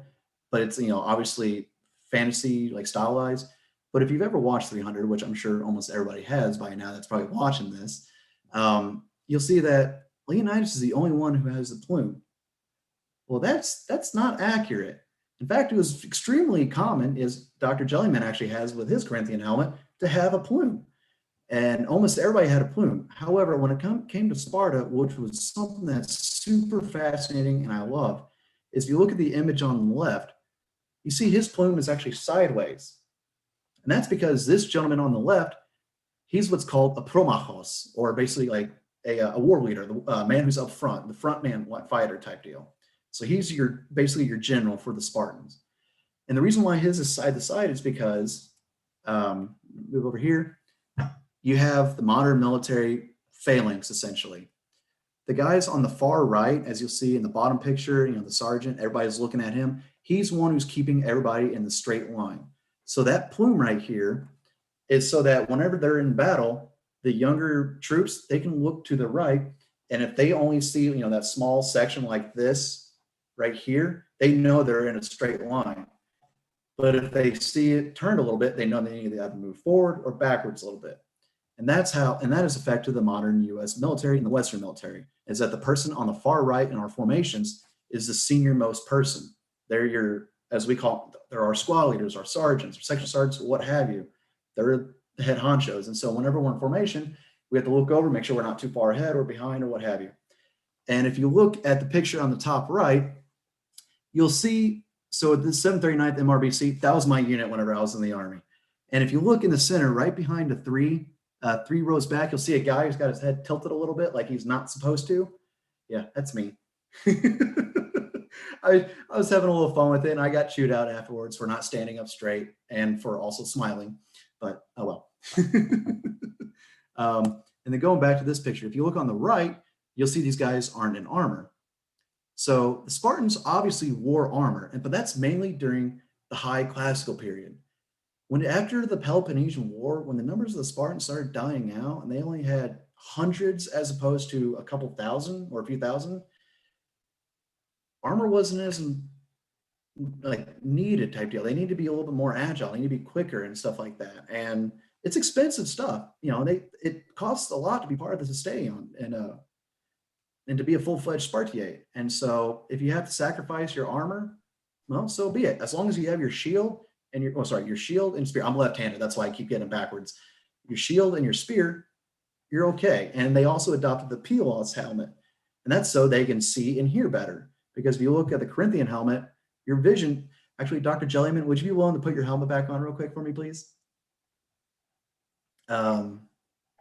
but it's obviously fantasy like stylized. But if you've ever watched 300, which I'm sure almost everybody has by now, that's probably watching this, you'll see that Leonidas is the only one who has the plume. Well, that's not accurate. In fact, it was extremely common, as Dr. Jellyman actually has with his Corinthian helmet, to have a plume. And almost everybody had a plume. However, when it came to Sparta, which was something that's super fascinating and I love, is if you look at the image on the left, you see his plume is actually sideways. And that's because this gentleman on the left, he's what's called a promachos, or basically like a war leader, the man who's up front, the front man fighter type deal. So he's basically your general for the Spartans. And the reason why his is side to side is because, move over here, you have the modern military phalanx, essentially. The guys on the far right, as you'll see in the bottom picture, the sergeant, everybody's looking at him. He's one who's keeping everybody in the straight line. So that plume right here is so that whenever they're in battle, the younger troops, they can look to the right. And if they only see, that small section like this right here, they know they're in a straight line. But if they see it turned a little bit, they know they either have to move forward or backwards a little bit. And that has affected the modern US military and the Western military, is that the person on the far right in our formations is the senior most person. They're as we call, there are squad leaders, our sergeants, or section sergeants, what have you. They're the head honchos. And so whenever we're in formation, we have to look over, make sure we're not too far ahead or behind or what have you. And if you look at the picture on the top right, you'll see, so the 739th MRBC, that was my unit whenever I was in the Army. And if you look in the center, right behind the three rows back, you'll see a guy who's got his head tilted a little bit like he's not supposed to. Yeah, that's me. I was having a little fun with it, and I got chewed out afterwards for not standing up straight and for also smiling, but oh well. And then going back to this picture, if you look on the right, you'll see these guys aren't in armor. So the Spartans obviously wore armor, but that's mainly during the high classical period. After the Peloponnesian War, when the numbers of the Spartans started dying out and they only had hundreds as opposed to a couple thousand or a few thousand, armor wasn't as needed type deal. They need to be a little bit more agile. They need to be quicker and stuff like that. And it's expensive stuff. It costs a lot to be part of the Sustaion and to be a full-fledged Spartiate. And so if you have to sacrifice your armor, well, so be it. As long as you have your shield and your shield and spear. I'm left-handed, that's why I keep getting backwards. Your shield and your spear, you're okay. And they also adopted the Helots helmet, and that's so they can see and hear better. Because if you look at the Corinthian helmet, your vision, actually, Dr. Jellyman, would you be willing to put your helmet back on real quick for me, please? I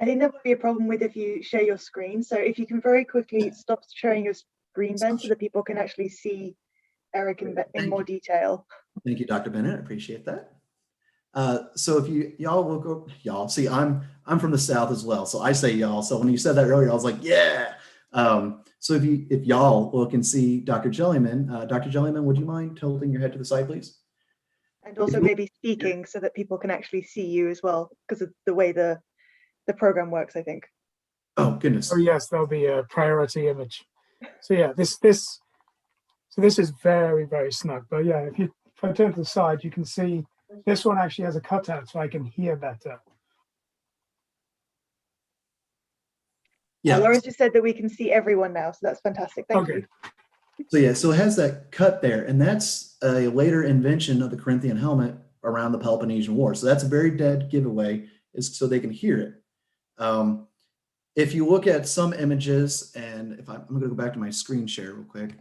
think that would be a problem with if you share your screen. So if you can very quickly stop sharing your screen, Ben, so that people can actually see Erik in more detail. Thank you, Dr. Bennett. I appreciate that. So if y'all will go, y'all see, I'm from the South as well, so I say y'all. So when you said that earlier, I was like, yeah. So if y'all look and see Dr. Jellyman, Dr. Jellyman, would you mind tilting your head to the side, please? And also maybe speaking so that people can actually see you as well, because of the way the program works, I think. Oh goodness. Oh yes, there'll be a priority image. So yeah, this is very, very snug. But yeah, if I turn to the side, you can see this one actually has a cutout, so I can hear better. Yeah. Lawrence just said that we can see everyone now, so that's fantastic. Thank you. So yeah, so it has that cut there, and that's a later invention of the Corinthian helmet around the Peloponnesian War. So that's a very dead giveaway, is so they can hear it. If you look at some images, and if I'm going to go back to my screen share real quick.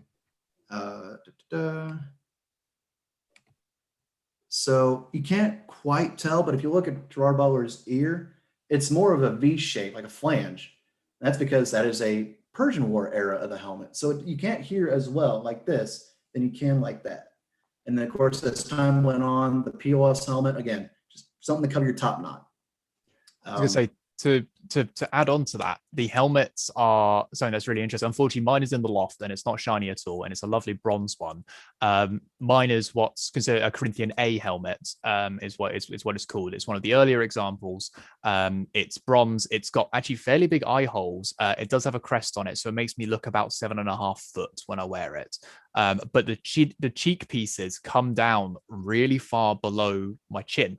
So you can't quite tell, but if you look at Gerard Butler's ear, it's more of a V shape, like a flange. That's because that is a Persian War era of the helmet. So you can't hear as well like this than you can like that. And then, of course, as time went on, the POS helmet, again, just something to cover your top knot. I was going to say, to add on to that, the helmets are something that's really interesting. Unfortunately, mine is in the loft and it's not shiny at all, and it's a lovely bronze one. Mine is what's considered a Corinthian A helmet, is what it's called. It's one of the earlier examples. It's bronze. It's got actually fairly big eye holes. It does have a crest on it, so it makes me look about 7.5 foot when I wear it. But the cheek pieces come down really far below my chin.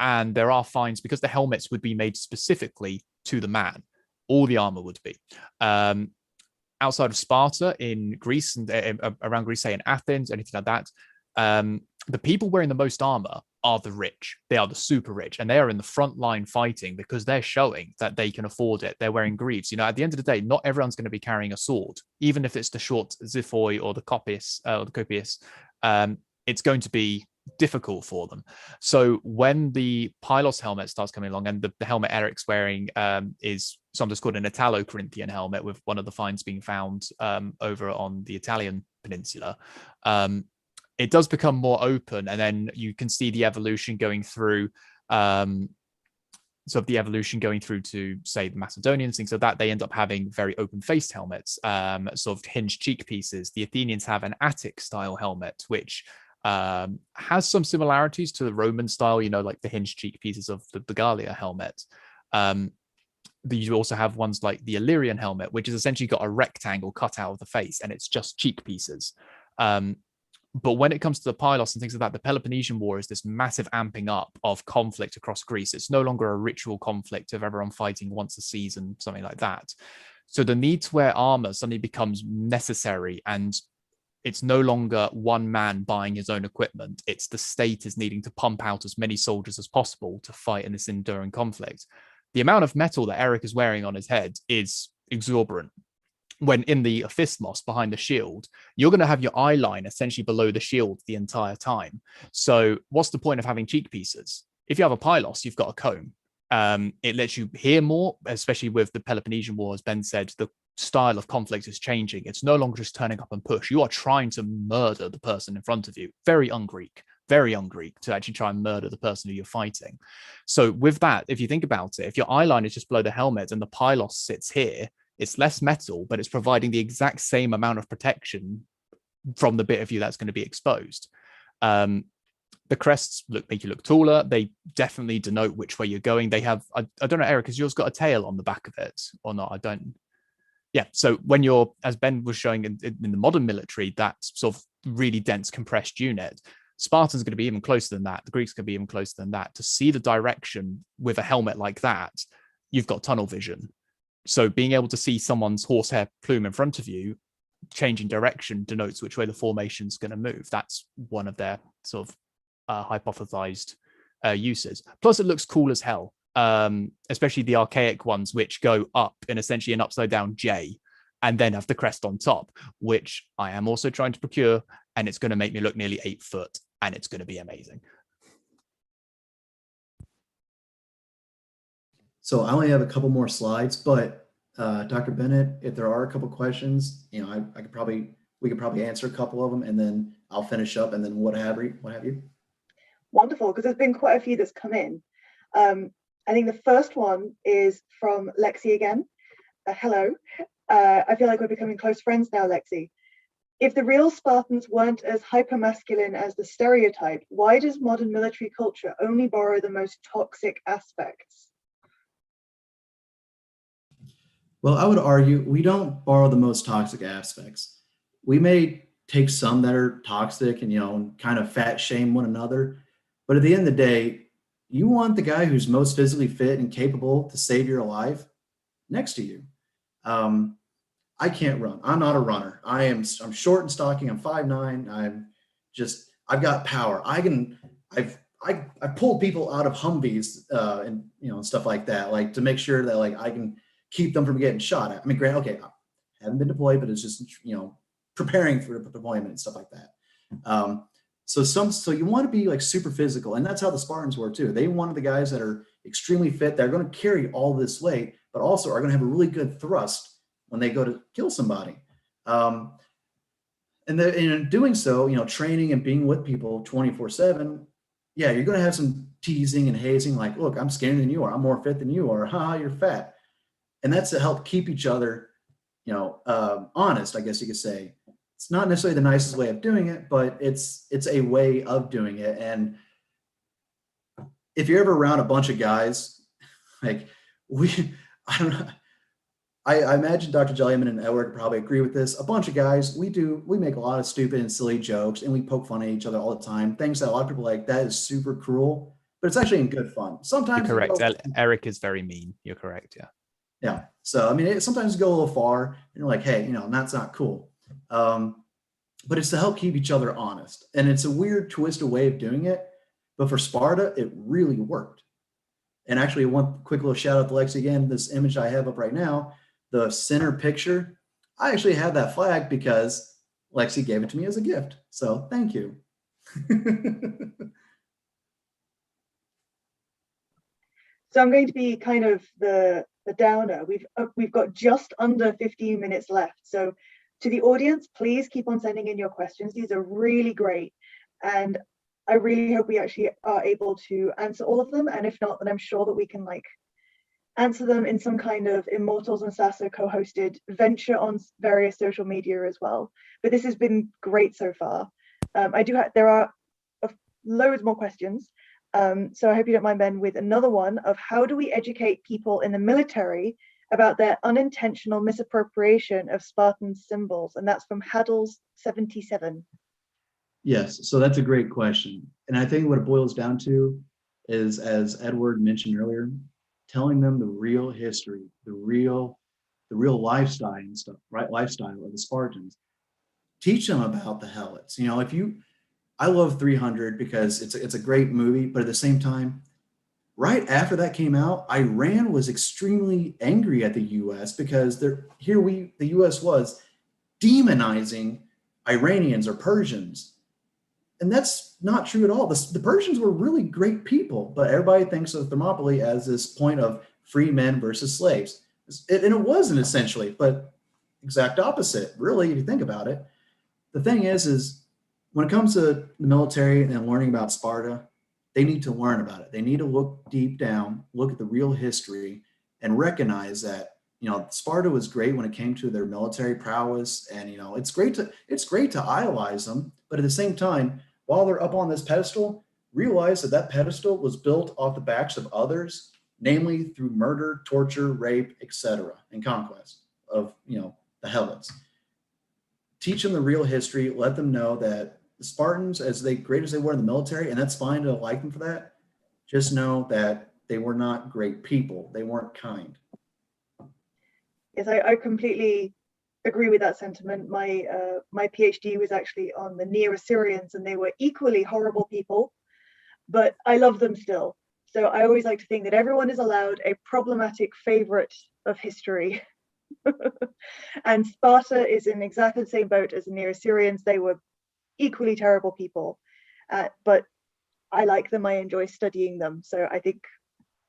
And there are fines because the helmets would be made specifically to the man. All the armor would be. Outside of Sparta, in Greece and around Greece, say in Athens, anything like that, the people wearing the most armor are the rich. They are the super rich, and they are in the front line fighting because they're showing that they can afford it. They're wearing greaves. You know, at the end of the day, not everyone's going to be carrying a sword, even if it's the short ziphoi or the copius or the copius. It's going to be difficult for them. So when the Pylos helmet starts coming along, and the helmet Erik's wearing is sometimes called an Italo-Corinthian helmet, with one of the finds being found over on the Italian peninsula, it does become more open, and then you can see the evolution going through to, say, the Macedonians, things like that. They end up having very open-faced helmets, sort of hinged cheek pieces. The Athenians have an Attic-style helmet, which has some similarities to the Roman style, you know, like the hinged cheek pieces of the Gallia helmet. You also have ones like the Illyrian helmet, which has essentially got a rectangle cut out of the face, and it's just cheek pieces. But when it comes to the Pylos and things like that, the Peloponnesian War is this massive amping up of conflict across Greece. It's no longer a ritual conflict of everyone fighting once a season, something like that. So the need to wear armor suddenly becomes necessary, and it's no longer one man buying his own equipment. It's the state is needing to pump out as many soldiers as possible to fight in this enduring conflict. The amount of metal that Erik is wearing on his head is exorbitant. When in the ophismos behind the shield, you're going to have your eye line essentially below the shield the entire time. So what's the point of having cheek pieces? If you have a pylos, you've got a cone. It lets you hear more, especially with the Peloponnesian War, as Ben said, the style of conflict is changing. It's no longer just turning up and push. You are trying to murder the person in front of you. Very un-Greek to actually try and murder the person who you're fighting. So with that, if you think about it, if your eye line is just below the helmet and the pylos sits here, it's less metal, but it's providing the exact same amount of protection from the bit of you that's going to be exposed. The crests make you look taller. They definitely denote which way you're going. They have, I don't know, Erik, has yours got a tail on the back of it or not? I don't. Yeah, so when you're, as Ben was showing in the modern military, that sort of really dense compressed unit, Spartans going to be even closer than that. The Greeks going to be even closer than that. To see the direction with a helmet like that, you've got tunnel vision. So being able to see someone's horsehair plume in front of you, changing direction denotes which way the formation's going to move. That's one of their sort of hypothesized uses. Plus, it looks cool as hell, especially the archaic ones, which go up in essentially an upside down J and then have the crest on top, which I am also trying to procure, and it's going to make me look nearly 8 foot, and it's going to be amazing. So I only have a couple more slides, but Dr. Bennett, if there are a couple questions, you know, we could probably answer a couple of them, and then I'll finish up, and then what have you. Wonderful, because there's been quite a few that's come in. I think the first one is from Lexi again. Hello. I feel like we're becoming close friends now, Lexi. If the real Spartans weren't as hypermasculine as the stereotype, why does modern military culture only borrow the most toxic aspects? Well, I would argue we don't borrow the most toxic aspects. We may take some that are toxic and, you know, kind of fat shame one another. But at the end of the day, you want the guy who's most physically fit and capable to save your life next to you. I can't run. I'm not a runner. I'm short and stocky. I'm 5'9". I've got power. I've pulled people out of Humvees and, you know, stuff like that, like to make sure that like I can keep them from getting shot at. I mean, granted, okay, I haven't been deployed, but it's just, you know, preparing for deployment and stuff like that. So you want to be like super physical, and that's how the Spartans were too. They wanted the guys that are extremely fit, that are going to carry all this weight, but also are going to have a really good thrust when they go to kill somebody. And in doing so, training and being with people 24/7, yeah, you're going to have some teasing and hazing, like, look, I'm skinnier than you are, I'm more fit than you are, haha, you're fat. And that's to help keep each other, honest, I guess you could say. It's not necessarily the nicest way of doing it, but it's a way of doing it. And if you're ever around a bunch of guys, like I don't know, I imagine Dr. Jellyman and Erik probably agree with this. A bunch of guys, we make a lot of stupid and silly jokes, and we poke fun at each other all the time. Things that a lot of people are like, that is super cruel, but it's actually in good fun. Sometimes you're correct. Erik is very mean. You're correct. Yeah. Yeah. So, I mean, sometimes you go a little far and you're like, hey, that's not cool. But it's to help keep each other honest. And it's a weird, twisted way of doing it. But for Sparta, it really worked. And actually, one quick little shout out to Lexi again, this image I have up right now, the center picture, I actually have that flag because Lexi gave it to me as a gift. So thank you. So I'm going to be kind of the downer. We've got just under 15 minutes left. So to the audience, please keep on sending in your questions. These are really great. And I really hope we actually are able to answer all of them. And if not, then I'm sure that we can answer them in some kind of Immortals and SASA co-hosted venture on various social media as well. But this has been great so far. There are loads more questions. So I hope you don't mind, Ben, with another one of how do we educate people in the military about their unintentional misappropriation of Spartan symbols? And that's from Haddles 77. Yes, so that's a great question. And I think what it boils down to is, as Edward mentioned earlier, telling them the real history, the real lifestyle and stuff, right? Lifestyle of the Spartans. Teach them about the Helets. I love 300 because it's a great movie, but at the same time, right after that came out, Iran was extremely angry at the U.S. because the U.S. was demonizing Iranians or Persians. And that's not true at all. The Persians were really great people, but everybody thinks of Thermopylae as this point of free men versus slaves. And it wasn't essentially, but exact opposite, really, if you think about it. The thing is when it comes to the military and learning about Sparta, they need to learn about it. They need to look deep down, look at the real history, and recognize that Sparta was great when it came to their military prowess, and it's great to idolize them, but at the same time, while they're up on this pedestal, realize that pedestal was built off the backs of others, namely through murder, torture, rape, etc., and conquest of the Helets. Teach them the real history. Let them know that the Spartans, great as they were in the military, and that's fine to like them for that, just know that they were not great people. They weren't kind. Yes, I completely agree with that sentiment. My PhD was actually on the Near Assyrians, and they were equally horrible people, but I love them still. So I always like to think that everyone is allowed a problematic favorite of history. And Sparta is in exactly the same boat as the Near Assyrians. They were equally terrible people, but I like them. I enjoy studying them. So I think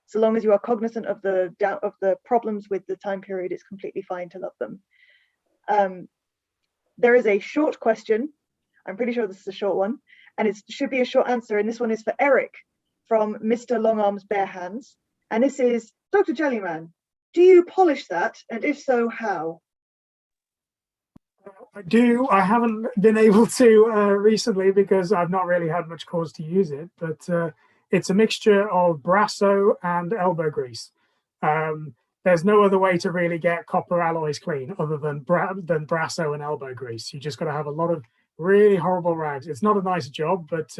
so long as you are cognizant of the problems with the time period, it's completely fine to love them. There is a short question. I'm pretty sure this is a short one, and it should be a short answer. And this one is for Erik from Mr. Long Arms Bare Hands. And this is, Dr. Jellyman, do you polish that? And if so, how? I do. I haven't been able to recently because I've not really had much cause to use it, but it's a mixture of Brasso and elbow grease. There's no other way to really get copper alloys clean other than Brasso and elbow grease. You just got to have a lot of really horrible rags. It's not a nice job, but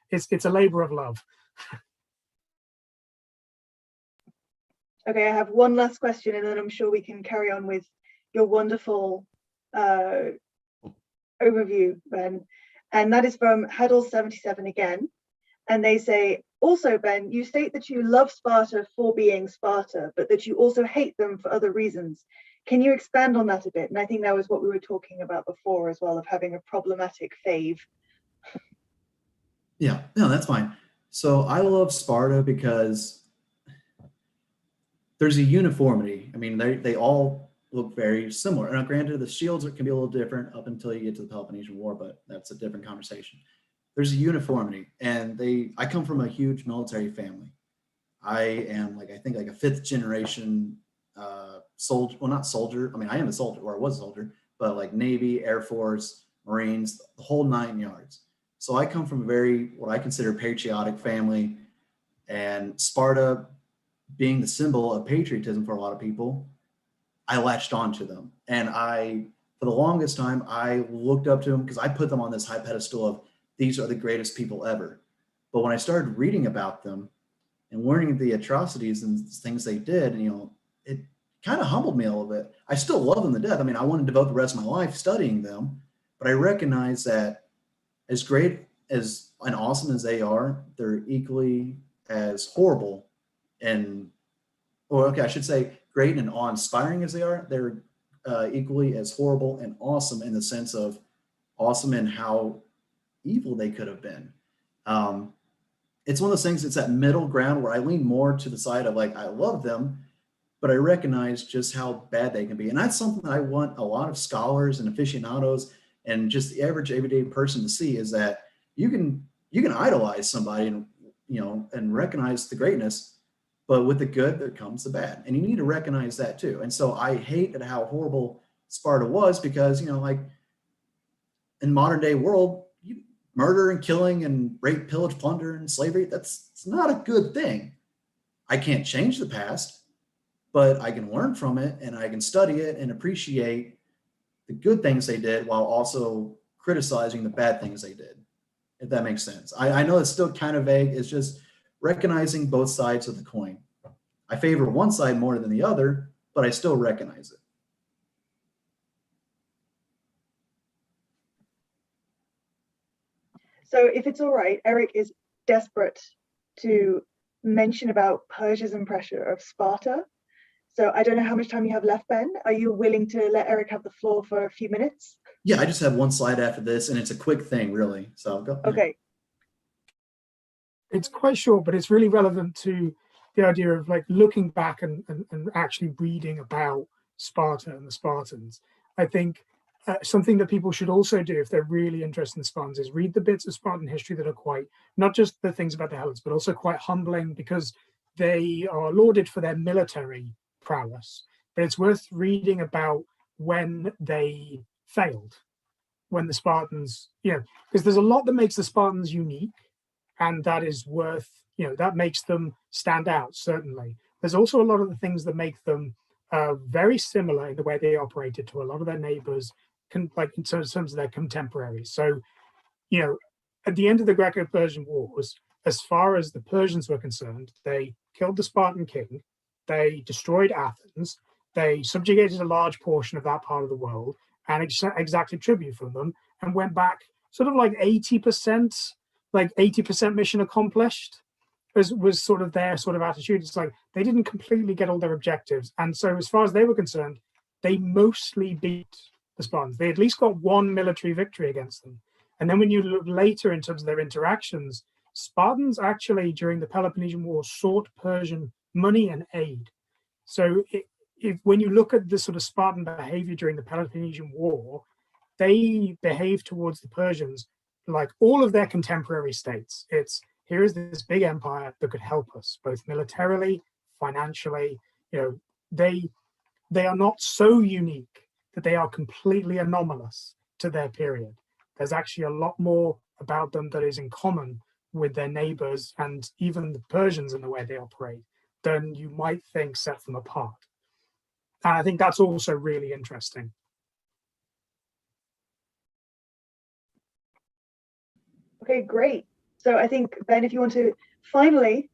it's a labor of love. Okay, I have one last question, and then I'm sure we can carry on with your wonderful overview, Ben. And that is from Haddle 77 again. And they say, also, Ben, you state that you love Sparta for being Sparta, but that you also hate them for other reasons. Can you expand on that a bit? And I think that was what we were talking about before as well, of having a problematic fave. Yeah, no, that's fine. So I love Sparta because there's a uniformity. I mean, they all look very similar. Now, granted, the shields can be a little different up until you get to the Peloponnesian War, but that's a different conversation. There's a uniformity, and I come from a huge military family. I am I think like a fifth generation soldier. Well, not soldier. I mean, I am a soldier, or I was a soldier, but like Navy, Air Force, Marines, the whole 9 yards. So I come from a very, what I consider, patriotic family, and Sparta being the symbol of patriotism for a lot of people, I latched onto them. And for the longest time, I looked up to them because I put them on this high pedestal of these are the greatest people ever. But when I started reading about them and learning the atrocities and things they did, it kind of humbled me a little bit. I still love them to death. I mean, I want to devote the rest of my life studying them, but I recognize that as great as and awesome as they are, they're equally as horrible I should say great and awe-inspiring as they are, they're equally as horrible and awesome in the sense of awesome in how evil they could have been. It's one of those things, it's that middle ground where I lean more to the side of I love them, but I recognize just how bad they can be. And that's something that I want a lot of scholars and aficionados and just the average everyday person to see, is that you can idolize somebody and recognize the greatness, but with the good there comes the bad, and you need to recognize that too. And so I hate at how horrible Sparta was, because in modern day world, murder and killing and rape, pillage, plunder, and slavery, it's not a good thing. I can't change the past, but I can learn from it, and I can study it and appreciate the good things they did while also criticizing the bad things they did, if that makes sense. I know it's still kind of vague. It's just recognizing both sides of the coin. I favor one side more than the other, but I still recognize it. So if it's all right, Erik is desperate to mention about Persia's impression of Sparta. So I don't know how much time you have left, Ben. Are you willing to let Erik have the floor for a few minutes? Yeah, I just have one slide after this, and it's a quick thing, really. So I'll go. Okay. It's quite short, but it's really relevant to the idea of looking back and actually reading about Sparta and the Spartans. I think something that people should also do if they're really interested in Spartans is read the bits of Spartan history that are quite, not just the things about the Helots, but also quite humbling, because they are lauded for their military prowess. But it's worth reading about when they failed, when the Spartans, because there's a lot that makes the Spartans unique, and that is worth, that makes them stand out, certainly. There's also a lot of the things that make them very similar in the way they operated to a lot of their neighbors, in terms of their contemporaries. So, at the end of the Greco-Persian Wars, as far as the Persians were concerned, they killed the Spartan king, they destroyed Athens, they subjugated a large portion of that part of the world and exacted tribute from them, and went back sort of 80%, 80% mission accomplished, was sort of their sort of attitude. It's they didn't completely get all their objectives. And so as far as they were concerned, they mostly beat the Spartans. They at least got one military victory against them. And then when you look later in terms of their interactions, Spartans actually, during the Peloponnesian War, sought Persian money and aid. So when you look at the sort of Spartan behavior during the Peloponnesian War, they behaved towards the Persians like all of their contemporary states. Here is this big empire that could help us, both militarily, financially. They are not so unique that they are completely anomalous to their period. There's actually a lot more about them that is in common with their neighbors and even the Persians in the way they operate than you might think set them apart. And I think that's also really interesting. Okay, great. So I think, Ben, if you want to finally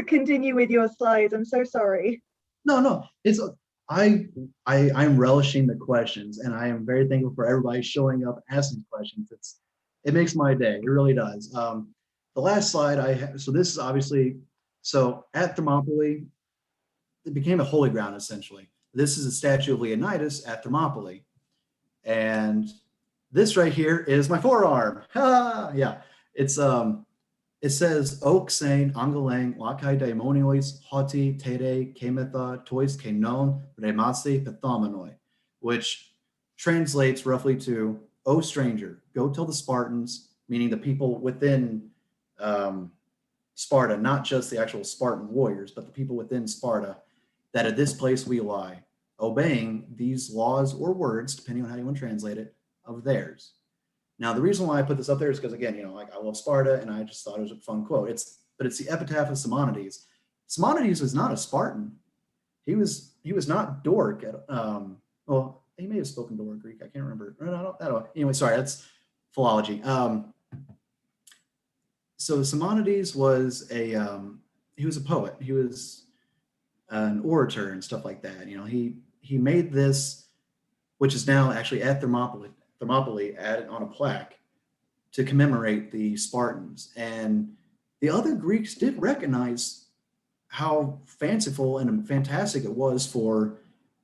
continue with your slides, I'm so sorry. No, it's I'm relishing the questions, and I am very thankful for everybody showing up, asking questions. It makes my day. It really does. The last slide I have, so this is obviously, so at Thermopylae, it became a holy ground essentially. This is a statue of Leonidas at Thermopylae, and this right here is my forearm. Yeah, It says oak saying angalang lakai daimonios hoti tere kemetha tois kenon remasi pathomenoi, which translates roughly to, "O stranger, go tell the Spartans," meaning the people within Sparta, not just the actual Spartan warriors, but the people within Sparta, "that at this place we lie, obeying these laws or words," depending on how you want to translate it, "of theirs." Now, the reason why I put this up there is because, again, like, I love Sparta, and I just thought it was a fun quote. It's the Epitaph of Simonides. Simonides was not a Spartan. He was not Doric. Well, he may have spoken Doric Greek. I can't remember. Anyway, sorry, that's philology. So Simonides was he was a poet. He was an orator and stuff like that. He made this, which is now actually at Thermopylae added on a plaque to commemorate the Spartans. And the other Greeks did recognize how fanciful and fantastic it was for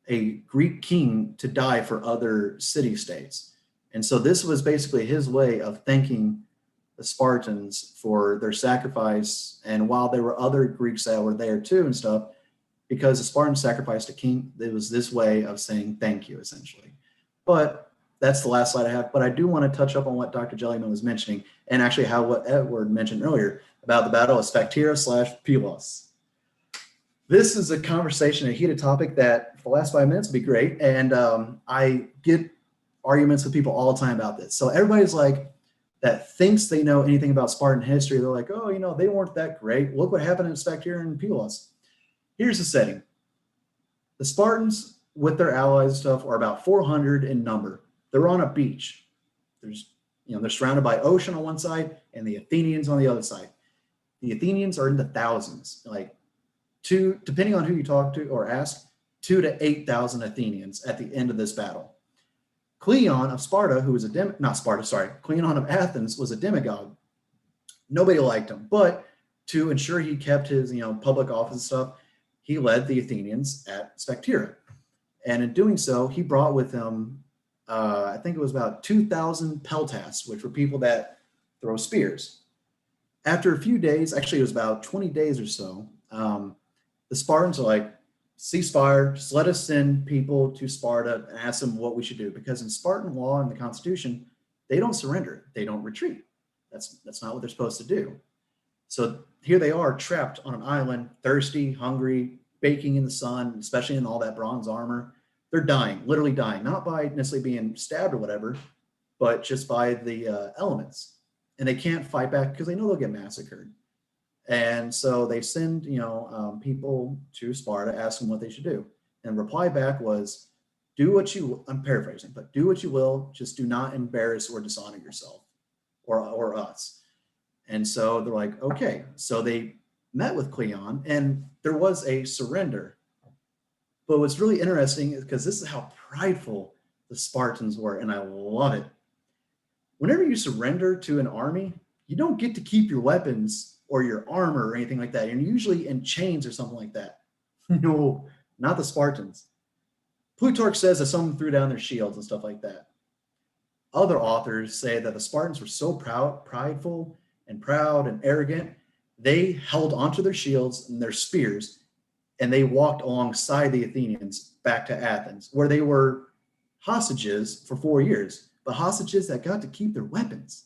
a Greek king to die for other city-states. And so this was basically his way of thanking the Spartans for their sacrifice. And while there were other Greeks that were there too and stuff, because the Spartans sacrificed a king, it was this way of saying thank you, essentially. But that's the last slide I have, but I do want to touch up on what Dr. Jellyman was mentioning, and actually what Edward mentioned earlier about the Battle of Spectira/Pylos. This is a conversation, a heated topic that for the last 5 minutes would be great, and I get arguments with people all the time about this. So everybody's like, that thinks they know anything about Spartan history, they're like, "Oh, they weren't that great. Look what happened in Spectira and Pylos." Here's the setting. The Spartans, with their allies and stuff, are about 400 in number. They're on a beach. They're surrounded by ocean on one side and the Athenians on the other side. The Athenians are in the thousands, like depending on who you talk to or ask, 2,000 to 8,000 Athenians at the end of this battle. Cleon of Sparta, who was Cleon of Athens was a demagogue. Nobody liked him, but to ensure he kept his, public office and stuff, he led the Athenians at Spectira. And in doing so, he brought with him I think it was about 2,000 peltasts, which were people that throw spears. After a few days, actually it was about 20 days or so, the Spartans are like, "Ceasefire, just let us send people to Sparta and ask them what we should do." Because in Spartan law and the Constitution, they don't surrender, they don't retreat. That's not what they're supposed to do. So here they are trapped on an island, thirsty, hungry, baking in the sun, especially in all that bronze armor. They're dying, literally dying, not by necessarily being stabbed or whatever, but just by the elements. And they can't fight back because they know they'll get massacred. And so they send, people to Sparta, ask them what they should do. And reply back was, I'm paraphrasing, but "do what you will, just do not embarrass or dishonor yourself or us." And so they're like, okay. So they met with Cleon and there was a surrender. But what's really interesting is because this is how prideful the Spartans were, and I love it. Whenever you surrender to an army, you don't get to keep your weapons or your armor or anything like that. You're usually in chains or something like that. No, not the Spartans. Plutarch says that someone threw down their shields and stuff like that. Other authors say that the Spartans were so prideful and proud and arrogant, they held onto their shields and their spears, and they walked alongside the Athenians back to Athens, where they were hostages for 4 years, but hostages that got to keep their weapons.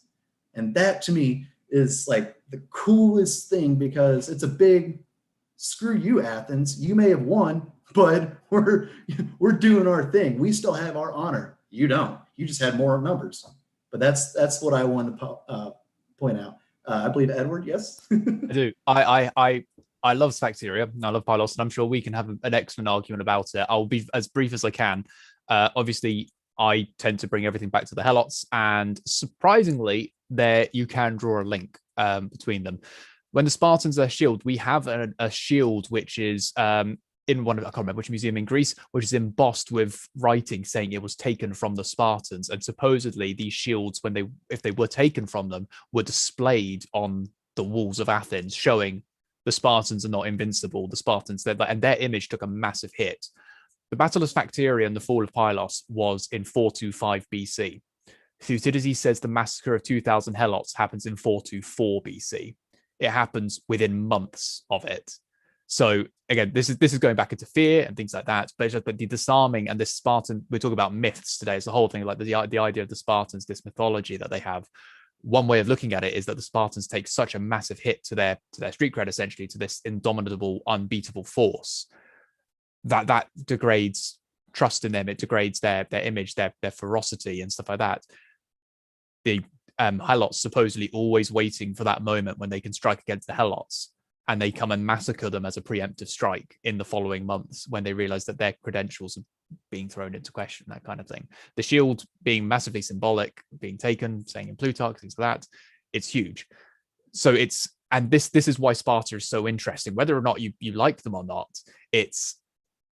And that, to me, is like the coolest thing, because it's a big screw you, Athens. You may have won, but we're doing our thing. We still have our honor. You don't. You just had more numbers. But that's what I wanted to point out. I believe Edward, yes? I do. I love Spectria and I love Pylos, and I'm sure we can have an excellent argument about it. I'll be as brief as I can. Obviously, I tend to bring everything back to the Helots, and surprisingly, there you can draw a link between them. When the Spartans are shield, we have a shield which is in one of, I can't remember which museum in Greece, which is embossed with writing saying it was taken from the Spartans. And supposedly these shields, if they were taken from them, were displayed on the walls of Athens, showing the Spartans are not invincible. The Spartans, and their image took a massive hit. The Battle of Spectria and the fall of Pylos was in 425 BC. Thucydides says the massacre of 2,000 Helots happens in 424 BC. It happens within months of it. So again, this is going back into fear and things like that. But the disarming and this Spartan, we're talking about myths today. It's the whole thing, like the idea of the Spartans, this mythology that they have. One way of looking at it is that the Spartans take such a massive hit to their street cred, essentially, to this indomitable, unbeatable force, that degrades trust in them. It degrades their image, their ferocity and stuff like that. The Helots supposedly always waiting for that moment when they can strike against the Helots, and they come and massacre them as a preemptive strike in the following months when they realize that their credentials are being thrown into question, that kind of thing. The shield being massively symbolic, being taken, saying in Plutarch, things like that, it's huge. So this is why Sparta is so interesting. Whether or not you like them or not, it's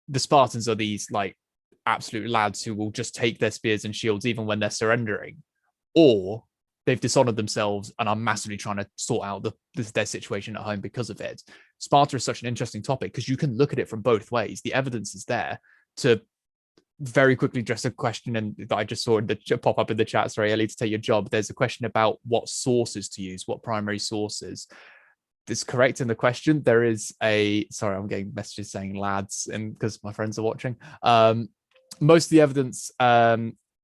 the Spartans are these like absolute lads who will just take their spears and shields even when they're surrendering, or they've dishonored themselves and are massively trying to sort out their situation at home because of it. Sparta is such an interesting topic because you can look at it from both ways. The evidence is there. To very quickly address a question that I just saw pop up in the chat, sorry, Ellie, to take your job. There's a question about what sources to use, what primary sources. It's correct in the question. There is sorry, I'm getting messages saying lads, and because my friends are watching. Most of the evidence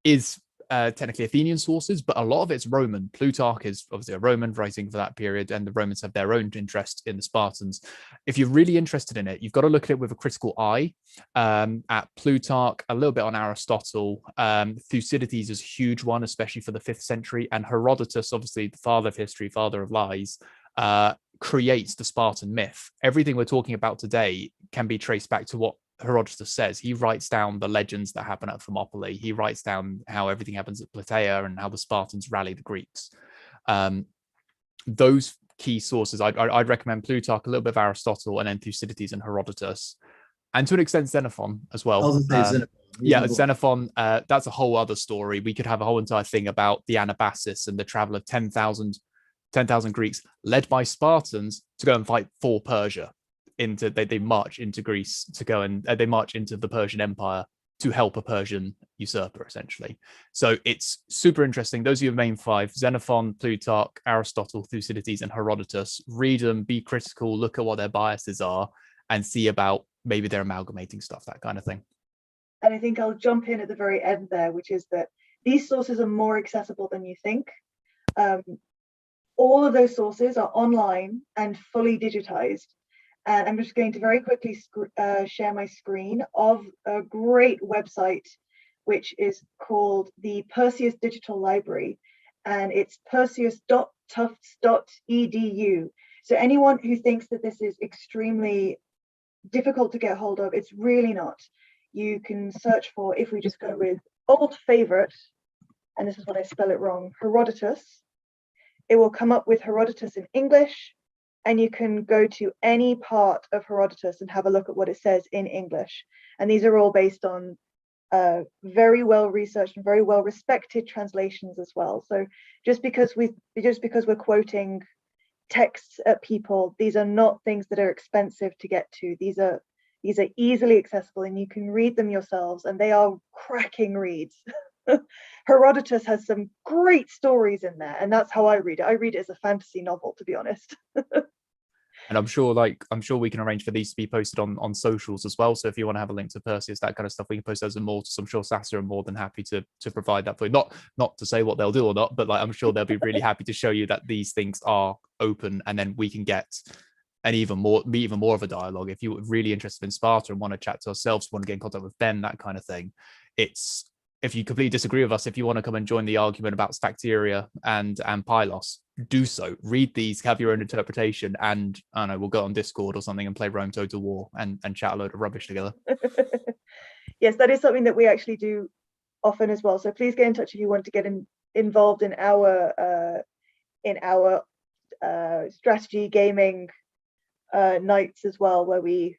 is technically Athenian sources, but a lot of it's Roman. Plutarch is obviously a Roman writing for that period, and the Romans have their own interest in the Spartans. If you're really interested in it, you've got to look at it with a critical eye. At Plutarch, a little bit on Aristotle. Thucydides is a huge one, especially for the 5th century, and Herodotus, obviously the father of history, father of lies, creates the Spartan myth. Everything we're talking about today can be traced back to what Herodotus says. He writes down the legends that happen at Thermopylae. He writes down how everything happens at Plataea and how the Spartans rally the Greeks. Those key sources, I'd recommend Plutarch, a little bit of Aristotle, and then Thucydides and Herodotus, and to an extent Xenophon as well. Xenophon, that's a whole other story. We could have a whole entire thing about the Anabasis and the travel of 10,000 Greeks led by Spartans to go and fight for Persia. They march into Greece to go and they march into the Persian Empire to help a Persian usurper, essentially. So it's super interesting. Those are your main 5: Xenophon, Plutarch, Aristotle, Thucydides, and Herodotus. Read them, be critical, look at what their biases are, and see about maybe they're amalgamating stuff, that kind of thing. And I think I'll jump in at the very end there, which is that these sources are more accessible than you think. All of those sources are online and fully digitized. And I'm just going to very quickly share my screen of a great website, which is called the Perseus Digital Library, and it's perseus.tufts.edu. So anyone who thinks that this is extremely difficult to get hold of, it's really not. You can search for, if we just go with old favorite, and this is when I spell it wrong, Herodotus, it will come up with Herodotus in English. And you can go to any part of Herodotus and have a look at what it says in English. And these are all based on very well researched and very well respected translations as well. So just because we're quoting texts at people, these are not things that are expensive to get to. These are easily accessible, and you can read them yourselves, and they are cracking reads. Herodotus has some great stories in there, and that's how I read it. I read it as a fantasy novel, to be honest. And I'm sure we can arrange for these to be posted on socials as well. So if you want to have a link to Perseus, that kind of stuff, we can post those in Mortals. I'm sure SASA are more than happy to provide that for you. Not to say what they'll do or not, but like I'm sure they'll be really happy to show you that these things are open, and then we can get even more of a dialogue. If you're really interested in Sparta and want to chat to ourselves, want to get in contact with Ben, that kind of thing. If you completely disagree with us, if you want to come and join the argument about Spacteria and Pylos, do so. Read these, have your own interpretation, and I don't know, we'll go on Discord or something and play Rome Total War and chat a load of rubbish together. Yes, that is something that we actually do often as well. So please get in touch if you want to get involved in our strategy gaming nights as well, where we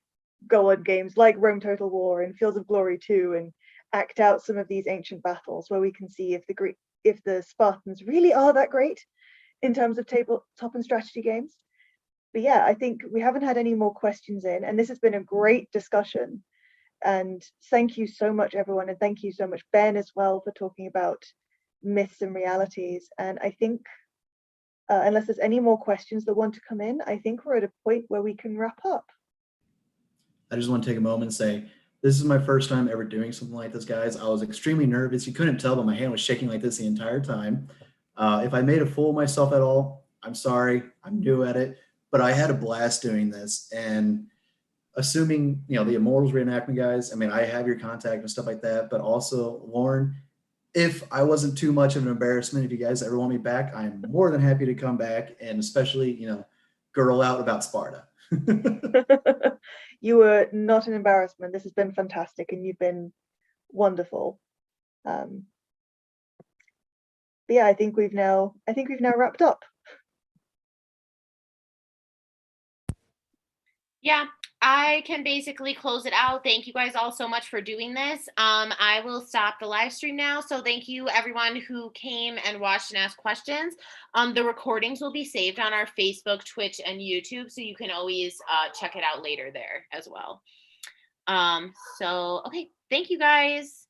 go on games like Rome Total War and Fields of Glory 2 and act out some of these ancient battles, where we can see if the Spartans really are that great in terms of tabletop and strategy games. But yeah, I think we haven't had any more questions in, and this has been a great discussion. And thank you so much, everyone, and thank you so much, Ben, as well, for talking about myths and realities. And I think, unless there's any more questions that want to come in, I think we're at a point where we can wrap up. I just want to take a moment and say, this is my first time ever doing something like this, guys. I was extremely nervous. You couldn't tell, but my hand was shaking like this the entire time. If I made a fool of myself at all, I'm sorry. I'm new at it, but I had a blast doing this. And assuming, you know, the Immortals reenactment guys, I mean, I have your contact and stuff like that, but also Lauren, if I wasn't too much of an embarrassment, if you guys ever want me back, I'm more than happy to come back and especially, you know, girl out about Sparta. You were not an embarrassment. This has been fantastic and you've been wonderful. But yeah, I think we've now wrapped up. Yeah, I can basically close it out. Thank you guys all so much for doing this. I will stop the live stream now. So thank you everyone who came and watched and asked questions. The recordings will be saved on our Facebook, Twitch, and YouTube, so you can always check it out later there as well. So, okay, thank you guys.